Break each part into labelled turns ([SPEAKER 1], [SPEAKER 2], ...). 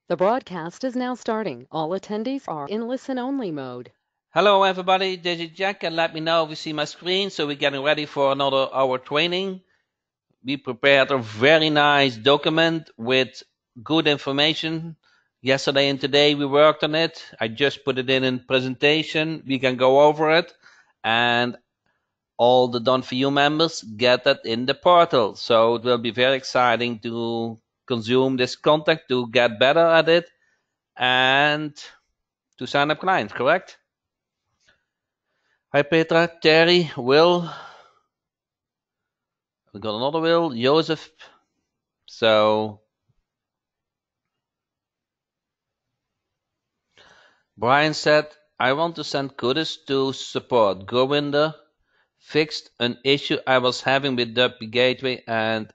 [SPEAKER 1] The broadcast is now starting. All attendees are in listen-only mode.
[SPEAKER 2] Hello everybody, this is Jack, and let me know if you see my screen. So we're getting ready for another hour training. We prepared a very nice document with good information. Yesterday and today we worked on it. I just put it in presentation. We can go over it, and all the Done For You members get that in the portal. So it will be very exciting to consume this content, to get better at it, and to sign up clients, correct? Hi Petra, Terry, Will. We got another Will, Joseph. So Brian said, I want to send kudos to support. Govinda fixed an issue I was having with WP Gateway, and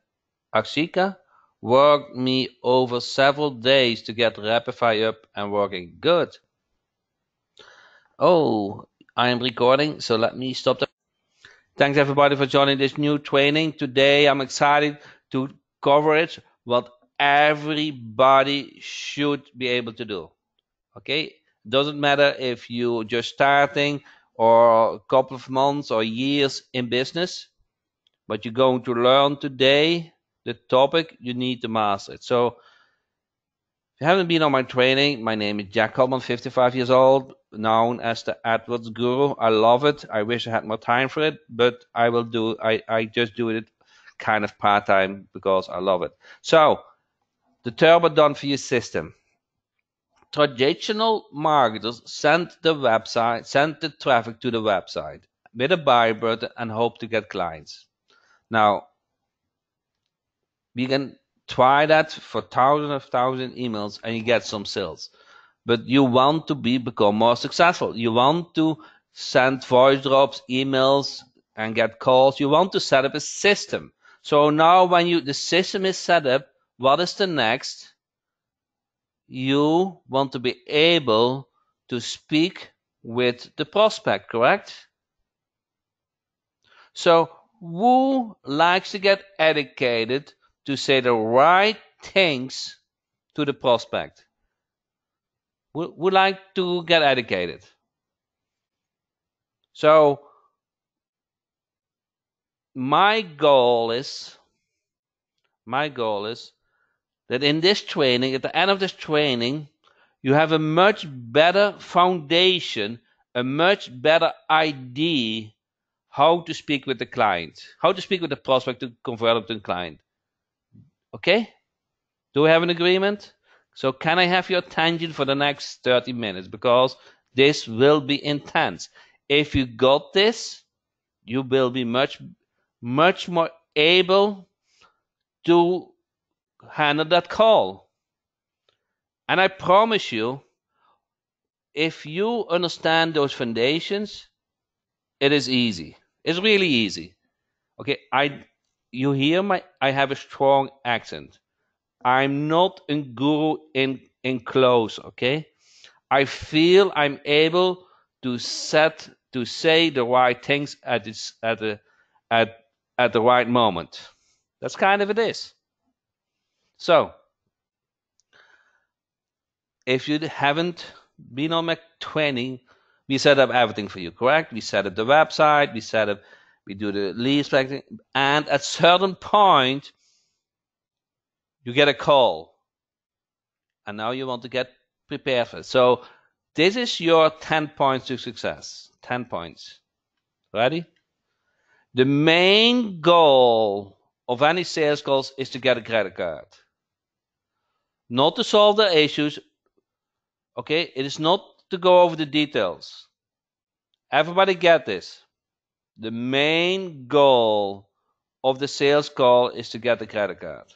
[SPEAKER 2] Akshika worked me over several days to get Rapify up and working. Good. Oh, I am recording, so let me stop. Thanks everybody for joining this new training. Today I'm excited to cover it, what everybody should be able to do. Okay? Doesn't matter if you're just starting or a couple of months or years in business, but you're going to learn today the topic, you need to master it. So if you haven't been on my training, my name is Jack Coleman, 55 years old, known as the AdWords Guru. I love it. I wish I had more time for it, but I just do it kind of part-time because I love it. So the Turbo Done For You system. Traditional marketers send the traffic to the website with a buy button and hope to get clients. Now, we can try that for thousands emails and you get some sales. But you want to become more successful. You want to send voice drops, emails, and get calls. You want to set up a system. So now when the system is set up, what is the next? You want to be able to speak with the prospect, correct? So who likes to get educated to say the right things to the prospect? Would like to get educated. So my goal is that in this training, at the end of this training, you have a much better foundation, a much better idea how to speak with the client, how to speak with the prospect to convert them to a client. Okay? Do we have an agreement? So can I have your attention for the next 30 minutes? Because this will be intense. If you got this, you will be much more able to handle that call. And I promise you, if you understand those foundations, it is easy. It's really easy. Okay, you hear I have a strong accent. I'm not a guru in close, okay? I feel I'm able to say the right things at the right moment. That's kind of it is. So if you haven't been on my training, we set up everything for you, correct? We set up the website, we do the lead tracking, and at certain point, you get a call. And now you want to get prepared for it. So this is your 10 points to success. 10 points. Ready? The main goal of any sales calls is to get a credit card. Not to solve the issues. Okay? It is not to go over the details. Everybody get this. The main goal of the sales call is to get the credit card.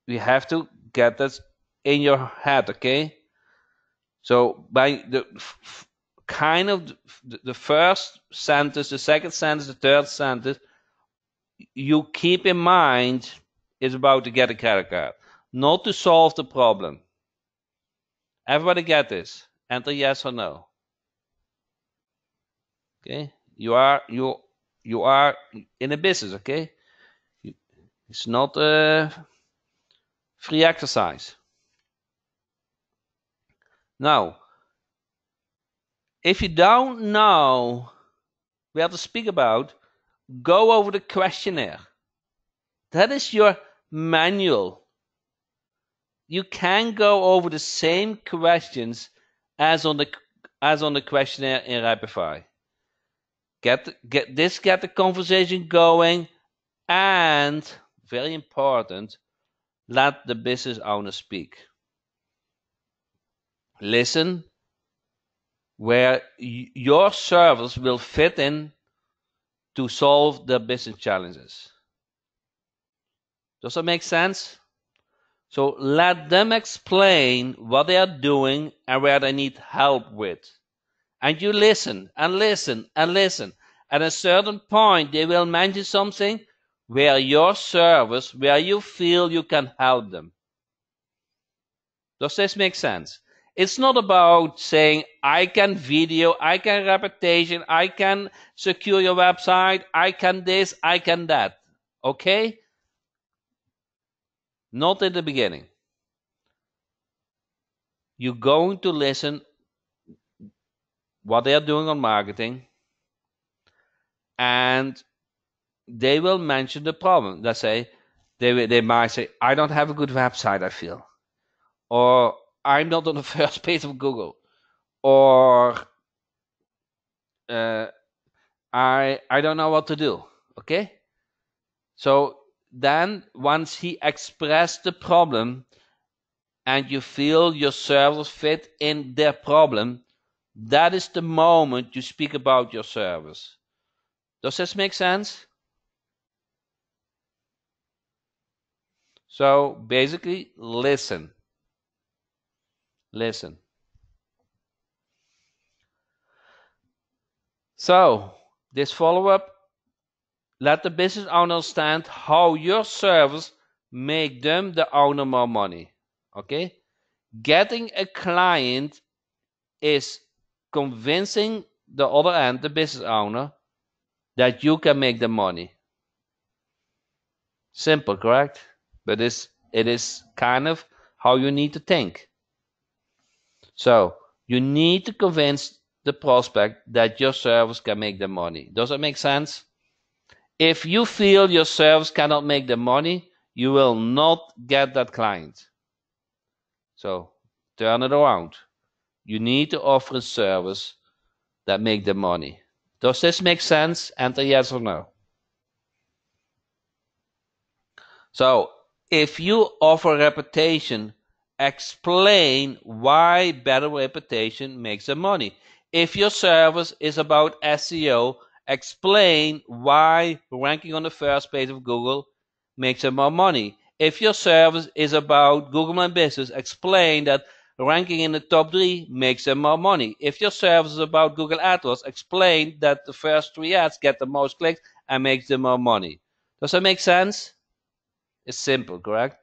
[SPEAKER 2] We have to get this in your head, okay? So by the the first sentence, the second sentence, the third sentence, you keep in mind is about to get a credit card, not to solve the problem. Everybody get this? Enter yes or no. Okay, you are in a business. Okay, it's not Free exercise. Now, if you don't know where to speak about, go over the questionnaire. That is your manual. You can go over the same questions as on the questionnaire in Rapify. Get the conversation going, and very important, let the business owner speak. Listen where your service will fit in to solve their business challenges. Does that make sense? So let them explain what they are doing and where they need help with. And you listen and listen and listen. At a certain point, they will mention something where your service, where you feel you can help them. Does this make sense? It's not about saying, I can video, I can reputation, I can secure your website, I can this, I can that. Okay? Not in the beginning. You're going to listen what they are doing on marketing, and they will mention the problem. Let's say they might say, I don't have a good website, I feel. Or I'm not on the first page of Google. Or I don't know what to do. Okay? So then once he expressed the problem and you feel your service fit in their problem, that is the moment you speak about your service. Does this make sense? So basically, listen. Listen. So this follow-up, let the business owner understand how your service make them, the owner, more money. Okay? Getting a client is convincing the other end, the business owner, that you can make the money. Simple, correct? But it is kind of how you need to think. So you need to convince the prospect that your service can make the money. Does that make sense? If you feel your service cannot make the money, you will not get that client. So turn it around. You need to offer a service that make the money. Does this make sense? Enter yes or no. So if you offer reputation, explain why better reputation makes them money. If your service is about SEO, explain why ranking on the first page of Google makes them more money. If your service is about Google My Business, explain that ranking in the top 3 makes them more money. If your service is about Google AdWords, explain that the first 3 ads get the most clicks and makes them more money. Does that make sense? It's simple, correct?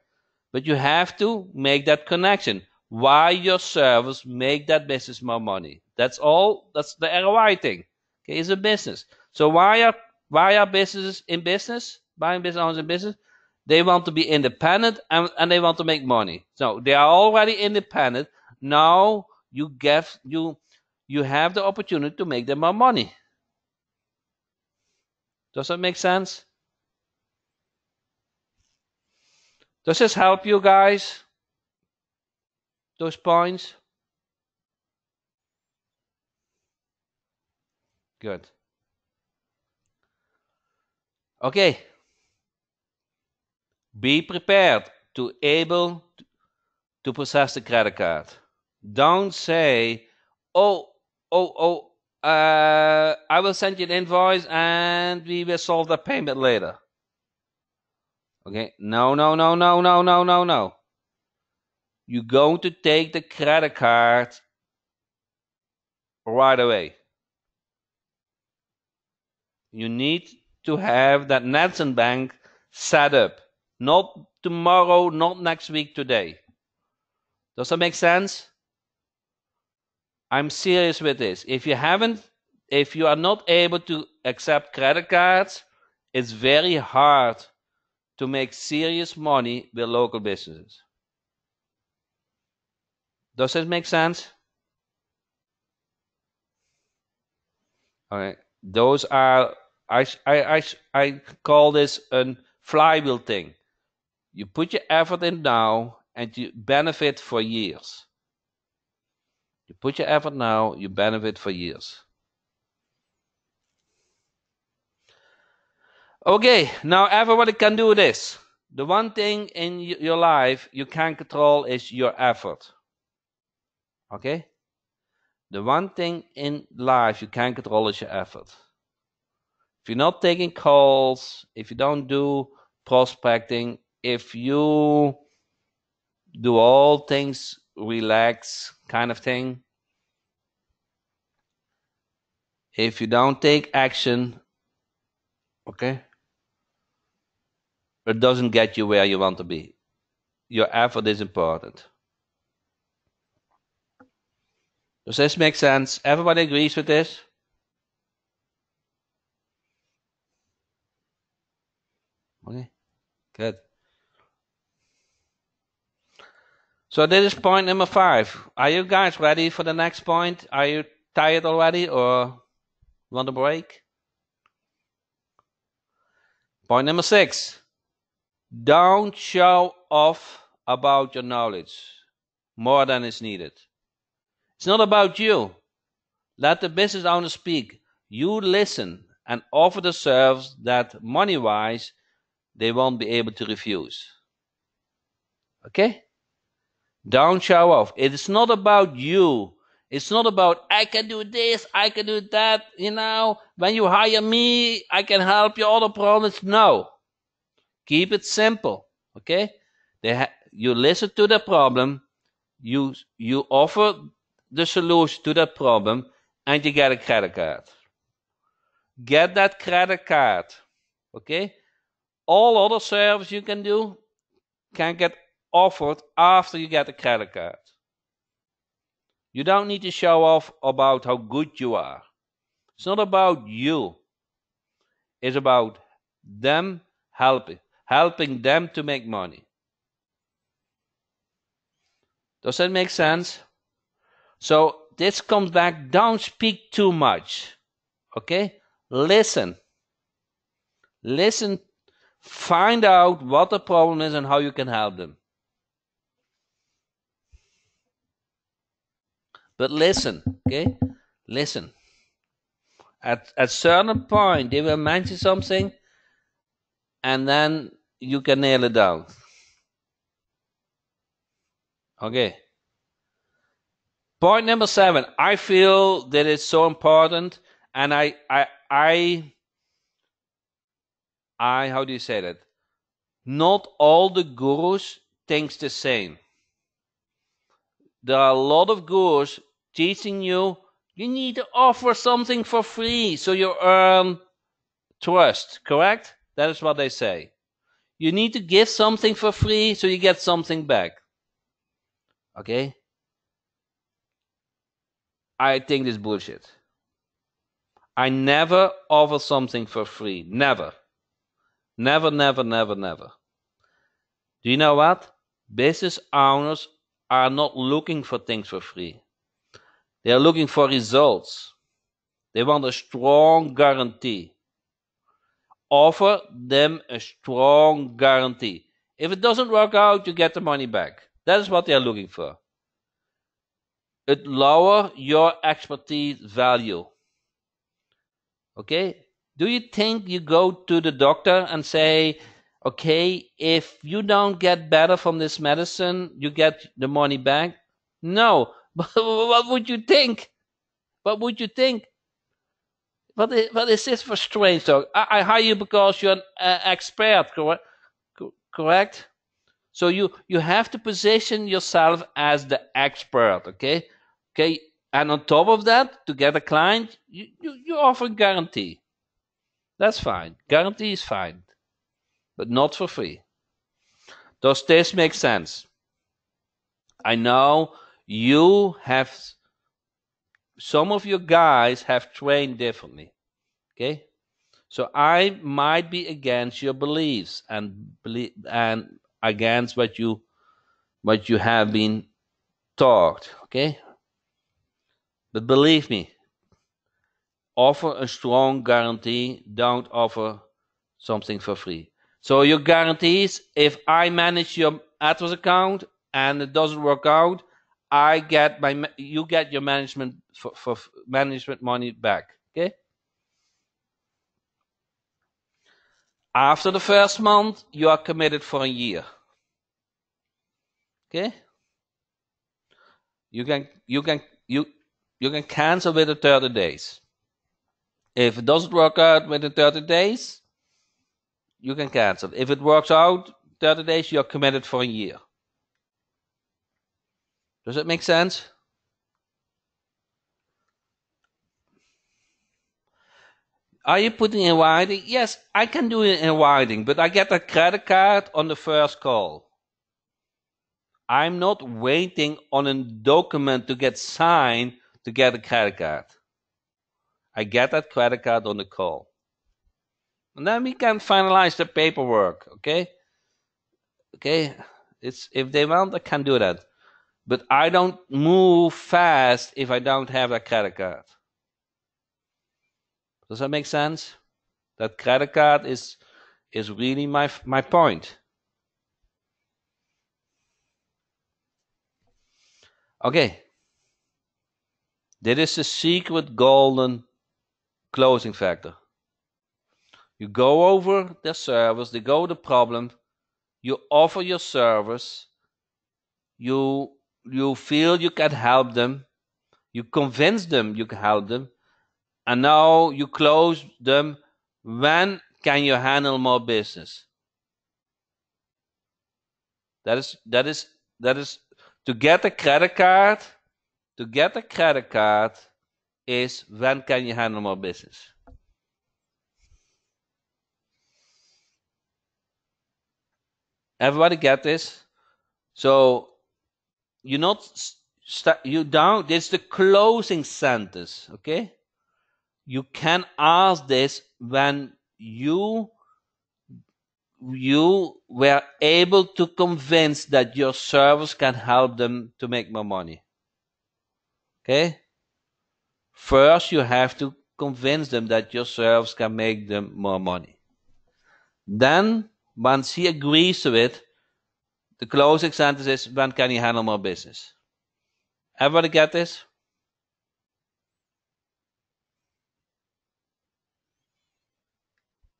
[SPEAKER 2] But you have to make that connection. Why your service make that business more money? That's all. That's the ROI thing. Okay, it's a business. So why are businesses in business? Buying business owners in business? They want to be independent and they want to make money. So they are already independent. Now you have the opportunity to make them more money. Does that make sense? Does this help you guys? Those points? Good. Okay. Be prepared to able to process the credit card. Don't say, I will send you an invoice and we will solve the payment later. Okay? No. You're going to take the credit card right away. You need to have that Nelson Bank set up. Not tomorrow, not next week, today. Does that make sense? I'm serious with this. If you are not able to accept credit cards, it's very hard to make serious money with local businesses. Does this make sense? Okay. Those are, I call this a flywheel thing. You put your effort in now and you benefit for years. You put your effort now, you benefit for years. Okay, now everybody can do this. The one thing in your life you can control is your effort. Okay? The one thing in life you can control is your effort. If you're not taking calls, if you don't do prospecting, if you do all things relax kind of thing, if you don't take action, okay, it doesn't get you where you want to be. Your effort is important. Does this make sense? Everybody agrees with this? Okay, good. So this is point number 5. Are you guys ready for the next point? Are you tired already or want a break? Point number 6. Don't show off about your knowledge more than is needed. It's not about you. Let the business owner speak. You listen and offer the service that money-wise they won't be able to refuse. Okay? Don't show off. It is not about you. It's not about I can do this, I can do that. You know, when you hire me, I can help your other problems. No. Keep it simple. Okay? You listen to the problem, you offer the solution to that problem, and you get a credit card. Get that credit card. Okay? All other service you can do can get offered after you get a credit card. You don't need to show off about how good you are. It's not about you. It's about them helping them to make money. Does that make sense? So this comes back, don't speak too much. Okay? Listen. Listen. Find out what the problem is and how you can help them. But listen, okay? Listen. At a certain point, they will mention something, and then you can nail it down. Okay. Point number 7. I feel that it's so important, and I how do you say that? Not all the gurus think the same. There are a lot of gurus teaching you need to offer something for free so you earn trust, correct? That is what they say. You need to give something for free so you get something back. Okay? I think this is bullshit. I never offer something for free. Never. Never, never, never, never. Do you know what? Business owners are not looking for things for free. They are looking for results. They want a strong guarantee. Offer them a strong guarantee. If it doesn't work out, you get the money back. That is what they are looking for. It lowers your expertise value. Okay? Do you think you go to the doctor and say, okay, if you don't get better from this medicine, you get the money back? No. But what would you think? What would you think? What is this for strange talk? I hire you because you're an expert, correct? So you have to position yourself as the expert, okay? Okay, and on top of that, to get a client, you offer guarantee. That's fine. Guarantee is fine, but not for free. Does this make sense? I know you have, some of you guys have trained differently. Okay? So I might be against your beliefs and against what you have been talked, okay? But believe me, offer a strong guarantee. Don't offer something for free. So your guarantees, if I manage your AdWords account and it doesn't work out, you get your management for management money back. Okay. After the first month, you are committed for a year. Okay. You can cancel within 30 days. If it doesn't work out within 30 days, you can cancel. If it works out 30 days, you're committed for a year. Does that make sense? Are you putting in writing? Yes, I can do it in writing, but I get a credit card on the first call. I'm not waiting on a document to get signed to get a credit card. I get that credit card on the call. And then we can finalize the paperwork, okay? Okay, if they want, I can do that. But I don't move fast if I don't have a credit card. Does that make sense? That credit card is really my point. Okay. Dit is the secret golden closing factor. You go over their service, they go the problem, you offer your service, you feel you can help them, you convince them you can help them, and now you close them. When can you handle more business? That is to get a credit card. To get a credit card is when can you handle more business? Everybody get this? So you don't. It's the closing sentence, okay? You can ask this when you were able to convince that your service can help them to make more money. Okay? First, you have to convince them that your service can make them more money. Then, once he agrees to it, the closing sentence is, when can you handle more business? Everybody get this?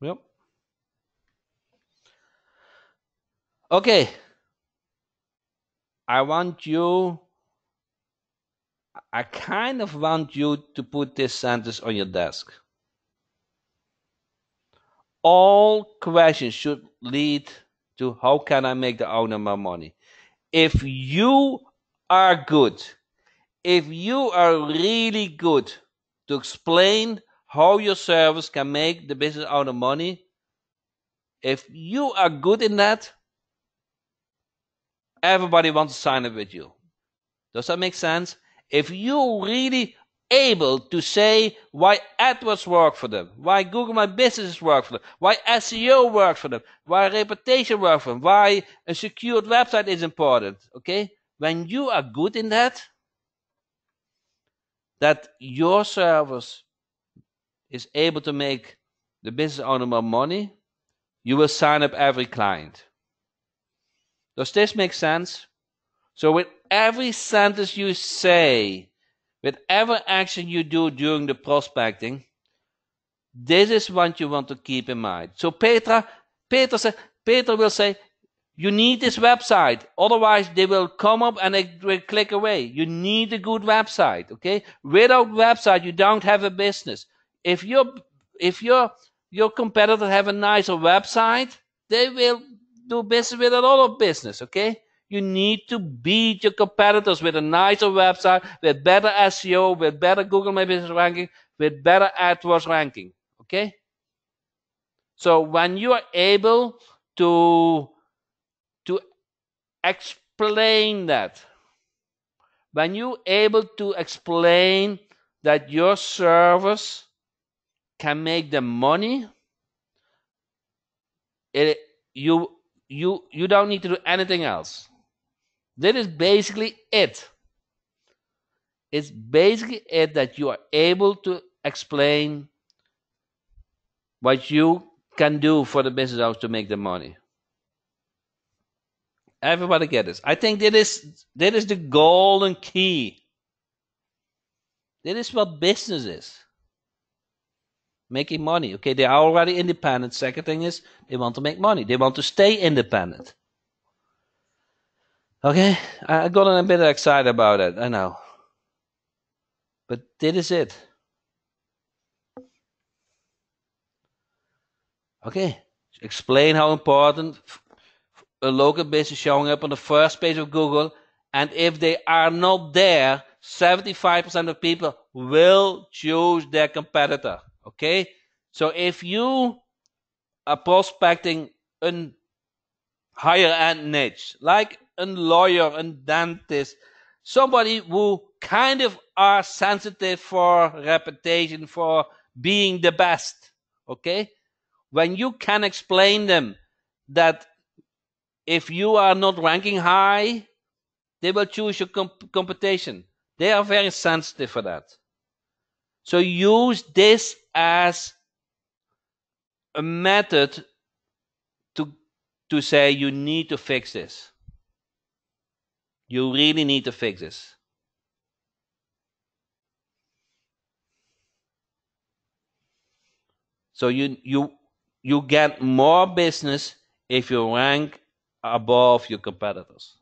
[SPEAKER 2] Yep. Okay. I kind of want you to put this sentence on your desk. All questions should lead to, how can I make the owner more money? If you are good, if you are really good to explain how your service can make the business owner money, if you are good in that, everybody wants to sign up with you. Does that make sense? If you're really able to say why AdWords work for them, why Google My Business work for them, why SEO works for them, why reputation works for them, why a secured website is important, okay? When you are good in that your service is able to make the business owner more money, you will sign up every client. Does this make sense? So with every sentence you say, with every action you do during the prospecting, this is what you want to keep in mind. So Peter will say, you need this website. Otherwise, they will come up and they will click away. You need a good website, okay? Without website, you don't have a business. If your competitor have a nicer website, they will do business with a lot of business, okay? You need to beat your competitors with a nicer website, with better SEO, with better Google My Business ranking, with better AdWords ranking, okay? So when you are able to explain that, when you're able to explain that your service can make them money, you don't need to do anything else. That is basically it. It's basically it that you are able to explain what you can do for the business owners to make the money. Everybody get this. I think that is the golden key. That is what business is. Making money. Okay, they are already independent. Second thing is they want to make money. They want to stay independent. Okay, I got a bit excited about it. I know. But that is it. Okay, explain how important a local business showing up on the first page of Google, and if they are not there, 75% of people will choose their competitor. Okay, so if you are prospecting a higher end niche, like a lawyer, a dentist, somebody who kind of are sensitive for reputation, for being the best, okay, when you can explain them that if you are not ranking high, they will choose your competition. They are very sensitive for that. So use this as a method to say you need to fix this. You really need to fix this. So you get more business if you rank above your competitors.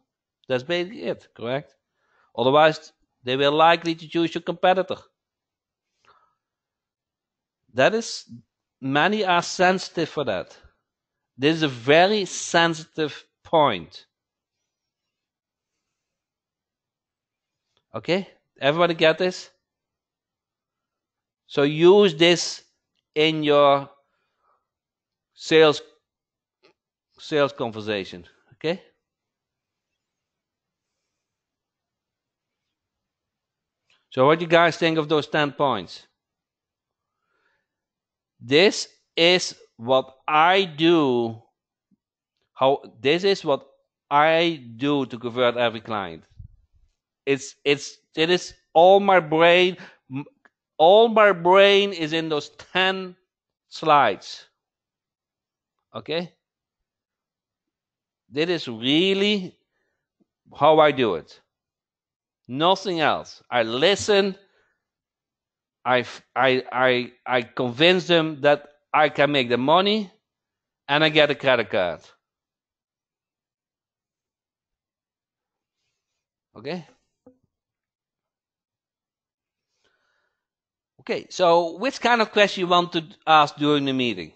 [SPEAKER 2] That's basically it, correct? Otherwise, they will likely to choose your competitor. That is, many are sensitive for that. This is a very sensitive point. Okay, everybody get this? So use this in your sales conversation. Okay. So what do you guys think of those 10 points? This is what I do. This is what I do to convert every client. It is all my brain. All my brain is in those 10 slides. Okay? That is really how I do it. Nothing else. I listen. I convince them that I can make the money, and I get a credit card. Okay? Okay, so which kind of question you want to ask during the meeting?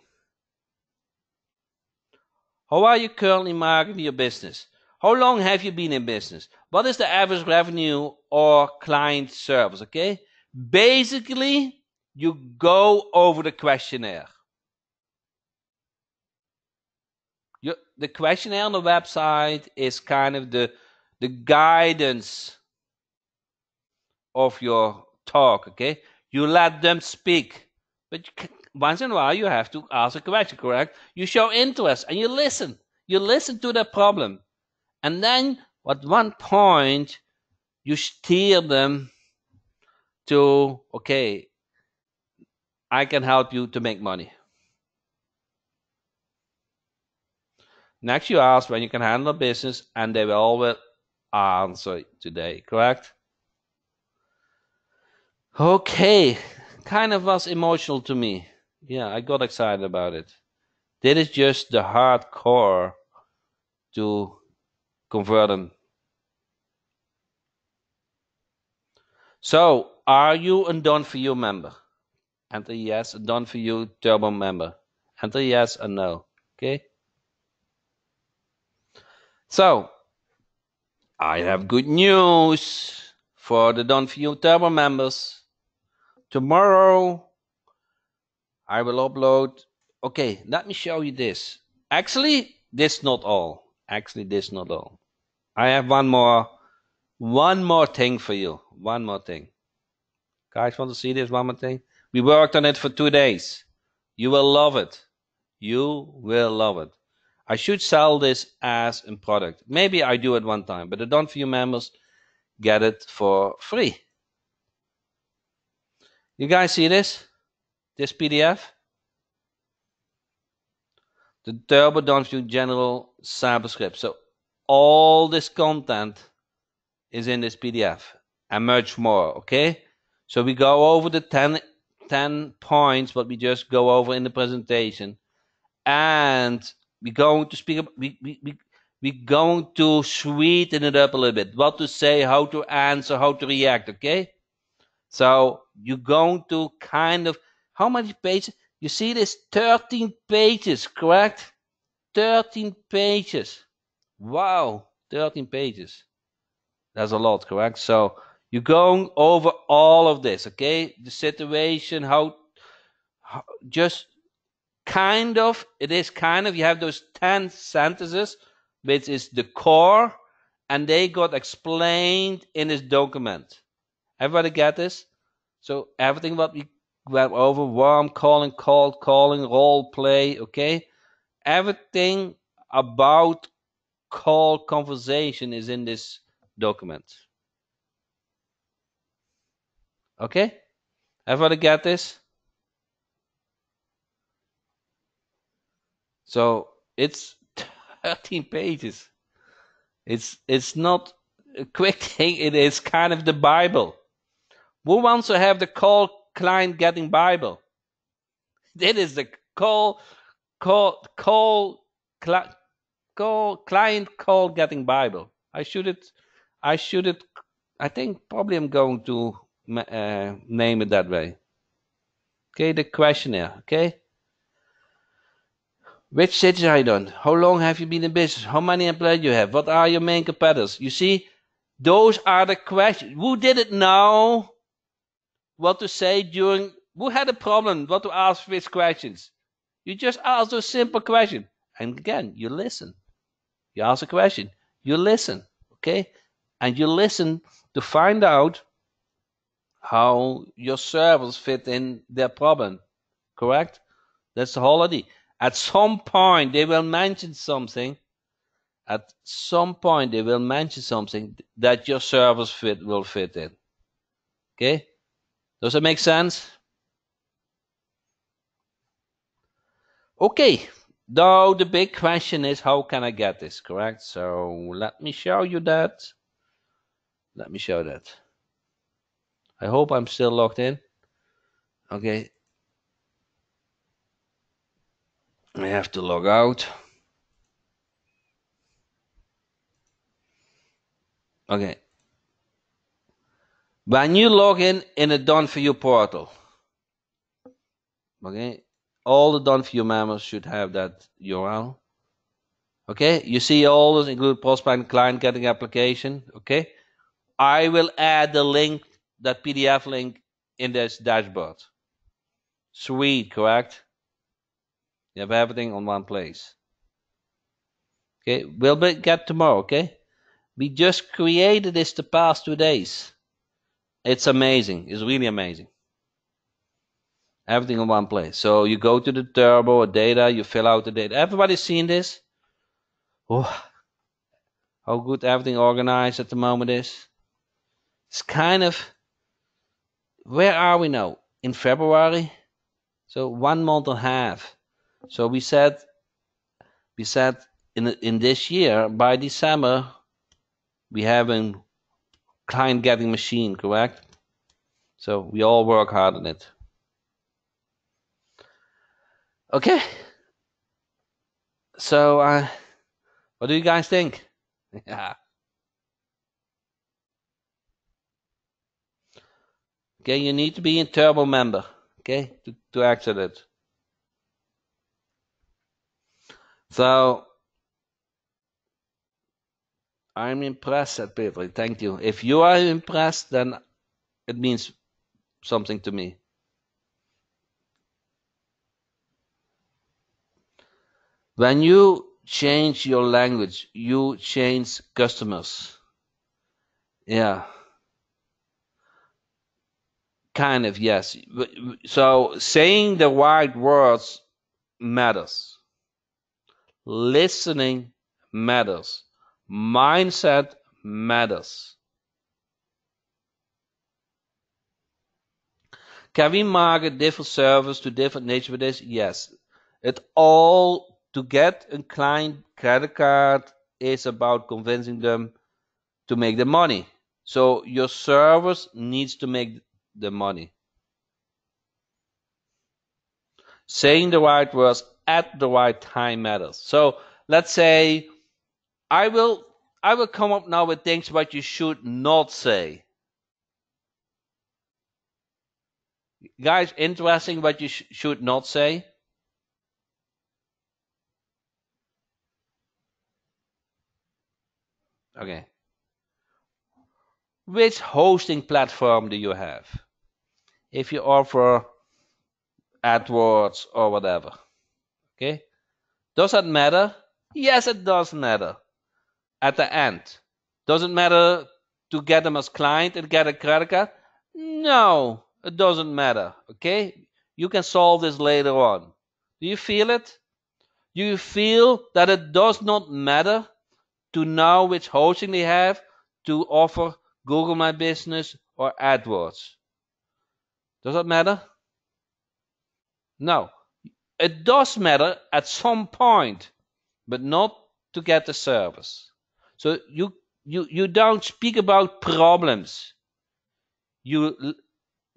[SPEAKER 2] How are you currently marketing your business? How long have you been in business? What is the average revenue or client service? Okay? Basically, you go over the questionnaire. The questionnaire on the website is kind of the guidance of your talk, okay? You let them speak, but once in a while you have to ask a question, correct? You show interest and you listen. You listen to their problem. And then at one point you steer them to, okay, I can help you to make money. Next you ask when you can handle business, and they will always answer today, correct? Okay, kind of was emotional to me. Yeah, I got excited about it. That is just the hardcore to convert them. So, are you a Done For You member? Enter yes, a Done For You Turbo member. Enter yes or no. Okay? So, I have good news for the Done For You Turbo members. Tomorrow, I will upload. Okay, let me show you this. Actually, this not all. I have one more thing for you. One more thing. Guys, want to see this one more thing? We worked on it for 2 days. You will love it. You will love it. I should sell this as a product. Maybe I do it one time, but the Done For You members get it for free. You guys see this? This PDF? The Turbo Don't View General sample script. So all this content is in this PDF and much more, okay? So we go over the 10 points, what we just go over in the presentation. And we're going to speak, we're going to sweeten it up a little bit. What to say, how to answer, how to react, okay? So you're going to kind of, how many pages? You see this 13 pages, correct? 13 pages. Wow, 13 pages. That's a lot, correct? So you're going over all of this, okay? The situation, how just kind of, it is kind of, you have those 10 sentences, which is the core, and they got explained in this document. Everybody get this? So everything what we went over, warm calling, cold calling, role play, okay? Everything about call conversation is in this document. Okay? Everybody get this? So it's 13 pages. It's not a quick thing. It is kind of the Bible. Who wants to have the call client getting Bible? This is the client call getting Bible. I think probably I'm going to name it that way. Okay, the questionnaire. Okay. Which cities are you done? How long have you been in business? How many employees you have? What are your main competitors? You see, those are the questions. Who didn't know what to say during? Who had a problem? What to ask which questions? You just ask those simple questions, and again, you listen. You ask a question, you listen, okay, and you listen to find out how your servers fit in their problem. Correct? That's the whole idea. At some point, they will mention something. At some point, they will mention something that your servers will fit in. Okay? Does that make sense? Okay. Now the big question is, how can I get this? Correct? So let me show you that. Let me show that. I hope I'm still logged in. Okay. I have to log out. Okay. When you log in a Done For You portal, okay, all the Done For You members should have that URL. Okay, you see all those include prospect, client, getting application. Okay, I will add the link, that PDF link, in this dashboard. Sweet, correct? You have everything on one place. Okay, we'll get tomorrow. Okay, we just created this the past 2 days. It's amazing. It's really amazing. Everything in one place. So you go to the Turbo or data, you fill out the data. Everybody's seen this? Oh, how good everything organized at the moment is. It's kind of, where are we now? In February? So 1 month and a half. So we said in this year, by December, we have a client getting machine, correct? So we all work hard on it. Okay. So what do you guys think? Yeah. Okay, you need to be a Turbo member, okay, to access it. So I'm impressed, said Peter. Thank you. If you are impressed, then it means something to me. When you change your language, you change customers. Yeah. Kind of, yes. So saying the right words matters. Listening matters. Mindset matters. Can we market different services to different nature with this? Yes. It all, to get a client credit card is about convincing them to make the money. So your service needs to make the money. Saying the right words at the right time matters. So let's say I will come up now with things what you should not say. Guys, interesting what you should not say? Okay. Which hosting platform do you have? If you offer AdWords or whatever. Okay? Does that matter? Yes, it does matter. At the end. Does it matter to get them as client and get a credit card? No, it doesn't matter. Okay? You can solve this later on. Do you feel it? Do you feel that it does not matter to know which hosting they have to offer Google My Business or AdWords? Does that matter? No. It does matter at some point, but not to get the service. So you don't speak about problems.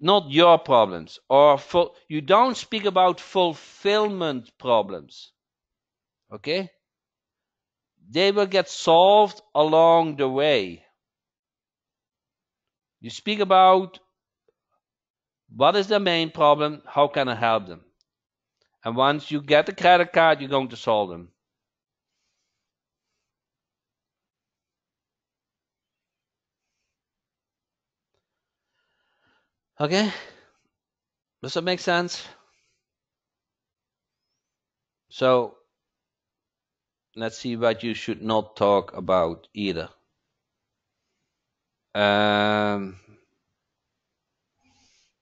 [SPEAKER 2] Not your problems, or you don't speak about fulfillment problems. Okay? They will get solved along the way. You speak about what is the main problem, how can I help them? And once you get the credit card, you're going to solve them. Okay? Does that make sense? So let's see what you should not talk about either.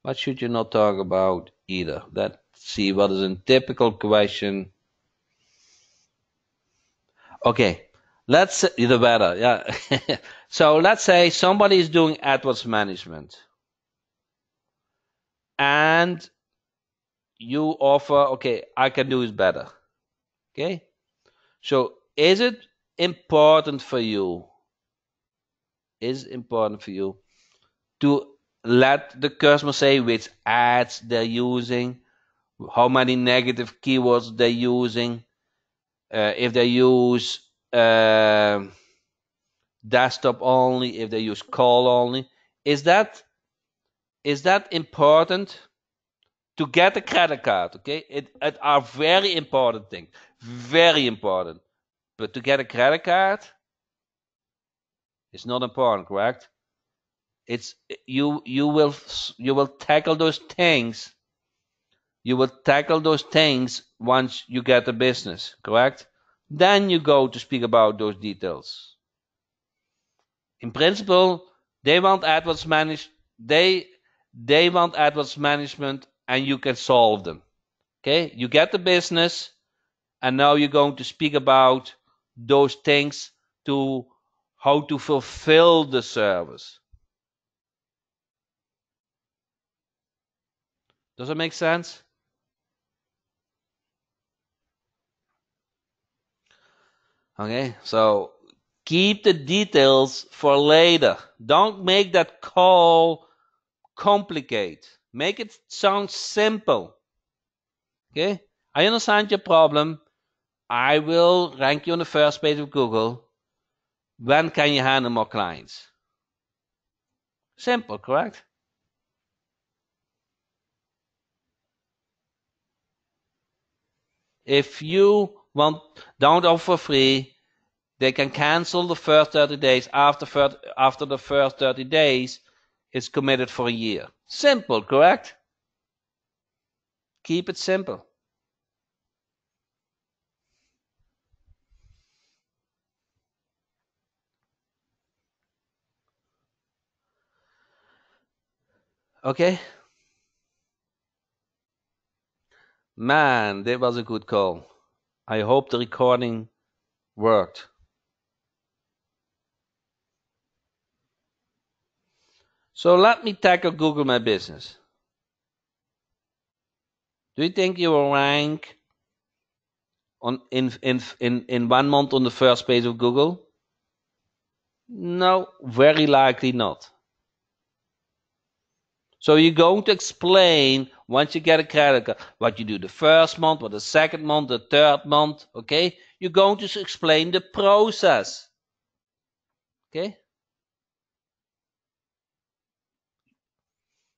[SPEAKER 2] What should you not talk about either? Let's see what is a typical question. Okay, let's the better, yeah. So let's say somebody is doing AdWords management, and you offer, okay, I can do it better. Okay, so is it important for you? Is it important for you to let the customer say which ads they're using, how many negative keywords they're using, if they use desktop only, if they use call only? Is that important to get a credit card? Okay, it are very important things, very important. But to get a credit card, it's not important, correct? It's you will tackle those things. You will tackle those things once you get the business, correct? Then you go to speak about those details. In principle, they want AdWords managed. They want AdWords management, and you can solve them. Okay, you get the business, and now you're going to speak about those things to how to fulfill the service. Does that make sense? Okay, so keep the details for later. Don't make that call complicated. Make it sound simple. Okay, I understand your problem. I will rank you on the first page of Google. When can you handle more clients? Simple, correct? If you don't offer free, they can cancel the first 30 days. After the first 30 days, it's committed for a year. Simple, correct? Keep it simple. Okay? Man, that was a good call. I hope the recording worked. So let me tackle Google My Business. Do you think you will rank in 1 month on the first page of Google? No, very likely not. So you're going to explain, once you get a credit card, what you do the first month, what the second month, the third month, okay? You're going to explain the process, okay?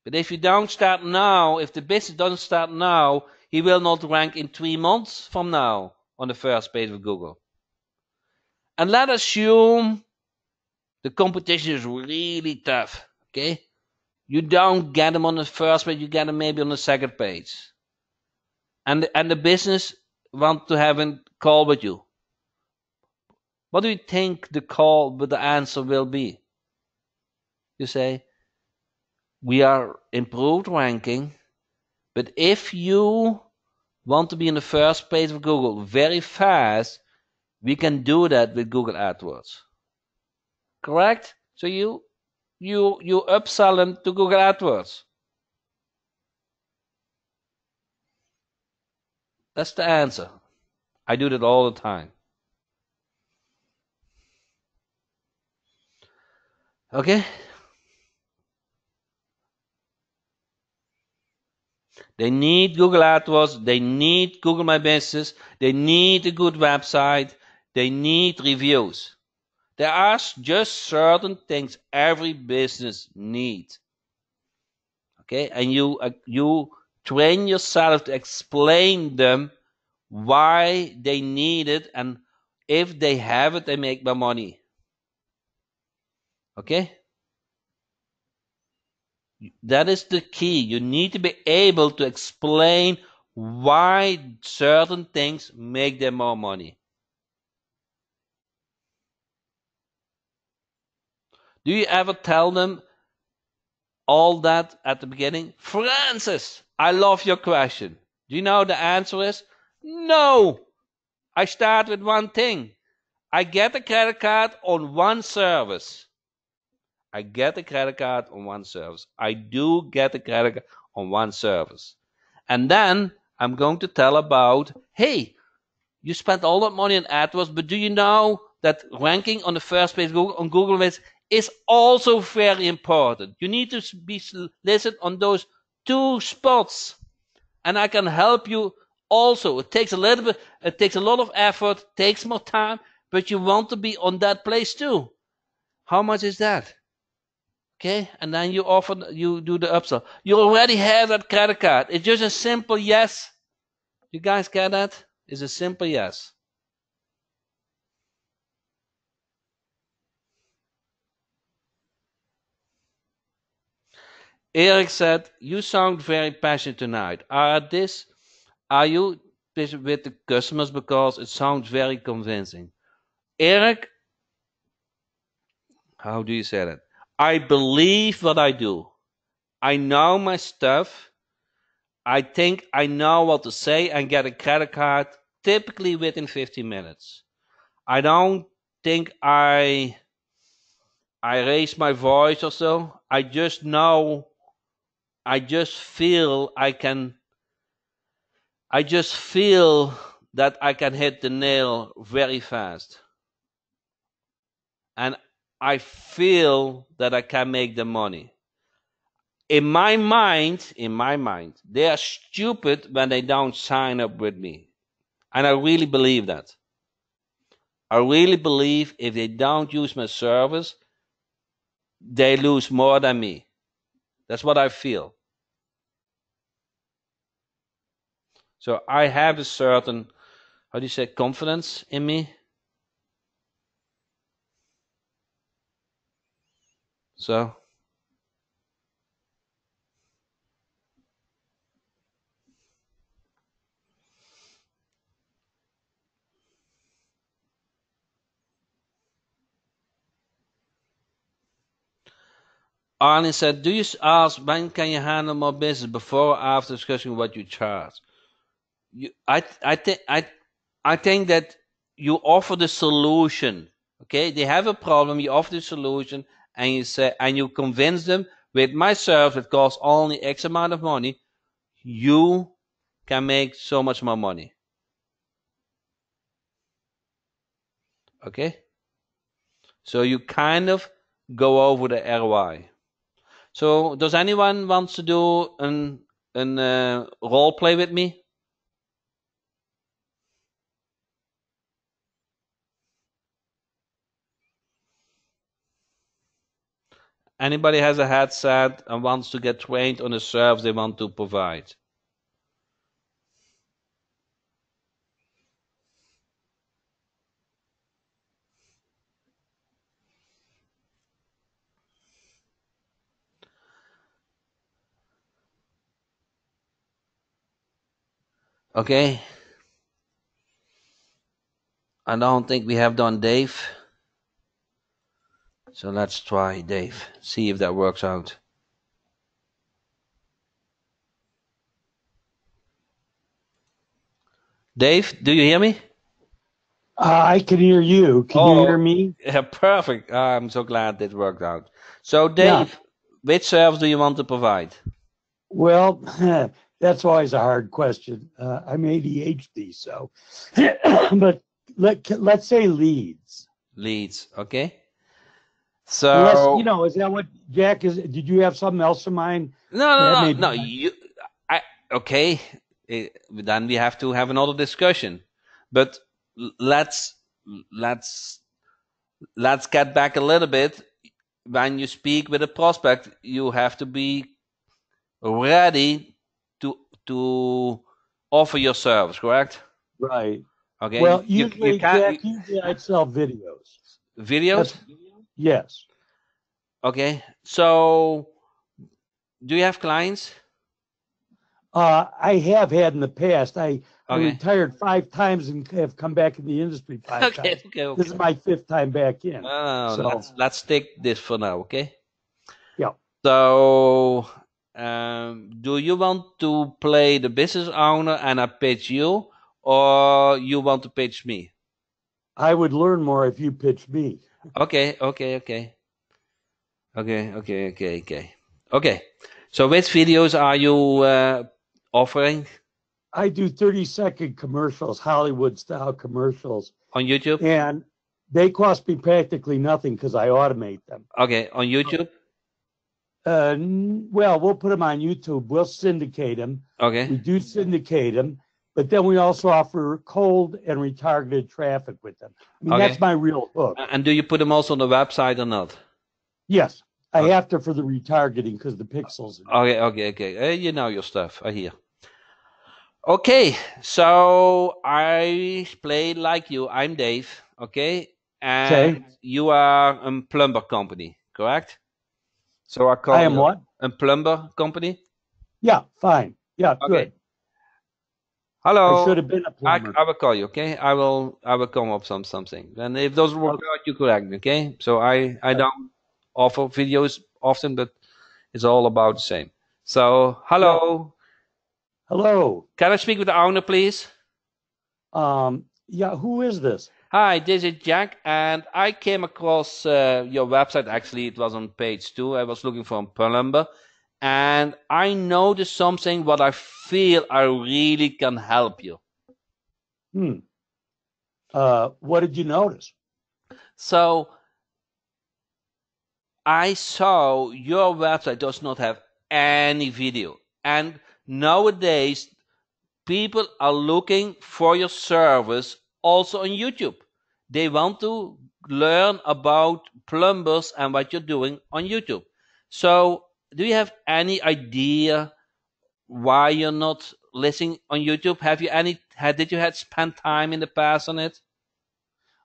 [SPEAKER 2] But if you don't start now, if the business doesn't start now, he will not rank in 3 months from now on the first page of Google. And let's assume the competition is really tough, okay? You don't get them on the first page, you get them maybe on the second page. And the business want to have a call with you. What do you think the call with the answer will be? You say, we are improved ranking, but if you want to be in the first page of Google very fast, we can do that with Google AdWords. Correct? So you upsell them to Google AdWords. That's the answer. I do that all the time. Okay? They need Google AdWords, they need Google My Business, they need a good website, they need reviews. There are just certain things every business needs. Okay, and you train yourself to explain them why they need it, and if they have it, they make more money. Okay? That is the key. You need to be able to explain why certain things make them more money. Do you ever tell them all that at the beginning? Francis, I love your question. Do you know the answer is? No. I start with one thing. I get a credit card on one service. I get a credit card on one service. I do get a credit card on one service. And then I'm going to tell about, hey, you spent all that money on AdWords, but do you know that ranking on the first page on Google is also very important? You need to be listed on those 2 spots. And I can help you also. It takes a lot of effort, takes more time, but you want to be on that place too. How much is that? Okay, and then you do the upsell. You already have that credit card. It's just a simple yes. You guys get that? It's a simple yes. Eric said, you sound very passionate tonight. Are you with the customers because it sounds very convincing? Eric, how do you say that? I believe what I do. I know my stuff. I think I know what to say and get a credit card typically within 15 minutes. I don't think I raise my voice or so. I just know, I just feel that I can hit the nail very fast. And I feel that I can make the money. In my mind, they are stupid when they don't sign up with me. And I really believe that. I really believe if they don't use my service, they lose more than me. That's what I feel. So I have a certain, how do you say, confidence in me. So Arnie said, do you ask when can you handle more business, before or after discussing what you charge? I think that you offer the solution. Okay, they have a problem, you offer the solution, and you say, and you convince them, with my service it costs only X amount of money, you can make so much more money. Okay? So you kind of go over the ROI. So does anyone wants to do an role play with me? Anybody has a headset and wants to get trained on the service they want to provide? Okay. I don't think we have done Dave. So let's try Dave. See if that works out. Dave, do you hear me?
[SPEAKER 3] I can hear you. Can you hear me?
[SPEAKER 2] Yeah, perfect. I'm so glad it worked out. So Dave, which service do you want to provide?
[SPEAKER 3] Well, that's always a hard question. I'm ADHD, so, but let's say leads.
[SPEAKER 2] Leads, okay. So
[SPEAKER 3] Unless, is that what Jack is? Did you have something else in mind?
[SPEAKER 2] No. Okay. Then we have to have another discussion. But let's get back a little bit. When you speak with a prospect, you have to be ready to offer your service, correct?
[SPEAKER 3] Right.
[SPEAKER 2] Okay.
[SPEAKER 3] Well, usually, Jack, I sell videos.
[SPEAKER 2] Videos?
[SPEAKER 3] Yes.
[SPEAKER 2] Okay. So, do you have clients?
[SPEAKER 3] I have had in the past. I retired 5 times and have come back in the industry 5 times.
[SPEAKER 2] Okay.
[SPEAKER 3] This is my 5th time back in.
[SPEAKER 2] So let's take this for now, okay?
[SPEAKER 3] Yeah.
[SPEAKER 2] So, do you want to play the business owner and I pitch you, or you want to pitch me?
[SPEAKER 3] I would learn more if you pitch me.
[SPEAKER 2] Okay. So which videos are you offering?
[SPEAKER 3] I do 30-second commercials, Hollywood-style commercials.
[SPEAKER 2] On YouTube?
[SPEAKER 3] And they cost me practically nothing because I automate them.
[SPEAKER 2] Okay, on YouTube?
[SPEAKER 3] Well, we'll put them on YouTube. We'll syndicate them.
[SPEAKER 2] Okay.
[SPEAKER 3] We do syndicate them, but then we also offer cold and retargeted traffic with them. I mean, that's my real hook.
[SPEAKER 2] And do you put them also on the website or not?
[SPEAKER 3] Yes. I have to for the retargeting because the pixels.
[SPEAKER 2] Okay. You know your stuff. I hear. Okay, so I play like you. I'm Dave. Okay, and you are a plumber company, correct? So I
[SPEAKER 3] am what?
[SPEAKER 2] A plumber company.
[SPEAKER 3] Yeah, fine. Yeah, good.
[SPEAKER 2] Hello.
[SPEAKER 3] I should have been a plumber.
[SPEAKER 2] I will call you. Okay, I will come up something. And if those work out, you correct me. Okay. So I don't offer videos often, but it's all about the same. So hello.
[SPEAKER 3] Hello.
[SPEAKER 2] Can I speak with the owner, please?
[SPEAKER 3] Yeah, who is this?
[SPEAKER 2] Hi, this is Jack, and I came across your website. Actually, it was on page 2. I was looking for a plumber, and I noticed something what I feel I really can help you.
[SPEAKER 3] What did you notice?
[SPEAKER 2] So, I saw your website does not have any video, and nowadays people are looking for your service also on YouTube. They want to learn about plumbers and what you're doing on YouTube. So do you have any idea why you're not listening on YouTube? Did you spend time in the past on it?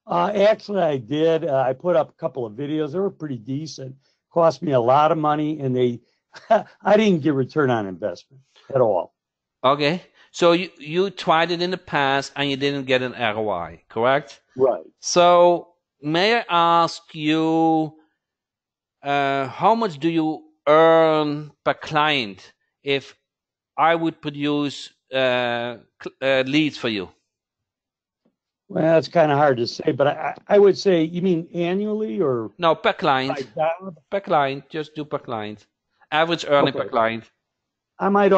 [SPEAKER 3] Actually, I did. I put up a couple of videos. They were pretty decent. Cost me a lot of money, and I didn't get return on investment at all.
[SPEAKER 2] Okay. So you tried it in the past and you didn't get an ROI, correct?
[SPEAKER 3] Right.
[SPEAKER 2] So may I ask you, how much do you earn per client if I would produce leads for you?
[SPEAKER 3] Well, that's kind of hard to say, but I would say, you mean annually or?
[SPEAKER 2] No, per client. Per client, just do per client. Average earning per client.
[SPEAKER 3] I might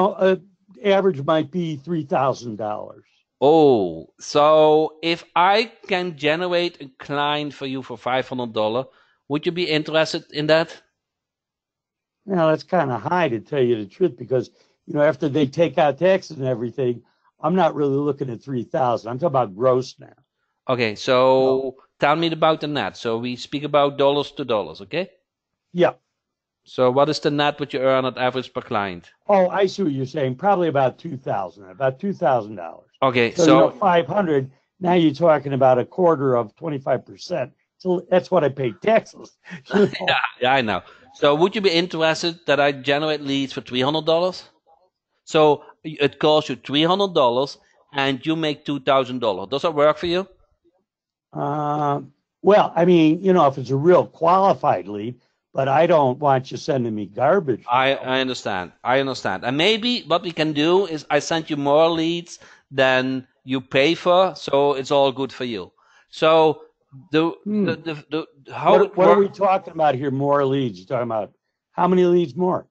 [SPEAKER 3] average might be $3,000.
[SPEAKER 2] Oh, so if I can generate a client for you for $500, would you be interested in that?
[SPEAKER 3] Now that's kind of high to tell you the truth because after they take out taxes and everything, I'm not really looking at 3,000. I'm talking about gross now.
[SPEAKER 2] Okay,
[SPEAKER 3] So,
[SPEAKER 2] so tell me about the net. So we speak about dollars to dollars, okay?
[SPEAKER 3] yeah.
[SPEAKER 2] So what is the net what you earn at average per client?
[SPEAKER 3] Oh, I see what you're saying. Probably about 2,000, about $2,000.
[SPEAKER 2] Okay,
[SPEAKER 3] So 500. Now you're talking about a quarter of 25%. So that's what I pay taxes.
[SPEAKER 2] yeah, I know. So would you be interested that I generate leads for $300? So it costs you $300 and you make $2,000. Does that work for you?
[SPEAKER 3] Well, I mean, if it's a real qualified lead, but I don't want you sending me garbage.
[SPEAKER 2] I understand. I understand. And maybe what we can do is I send you more leads than you pay for, so it's all good for you. So how
[SPEAKER 3] what are we talking about here? More leads? You're talking about how many leads more?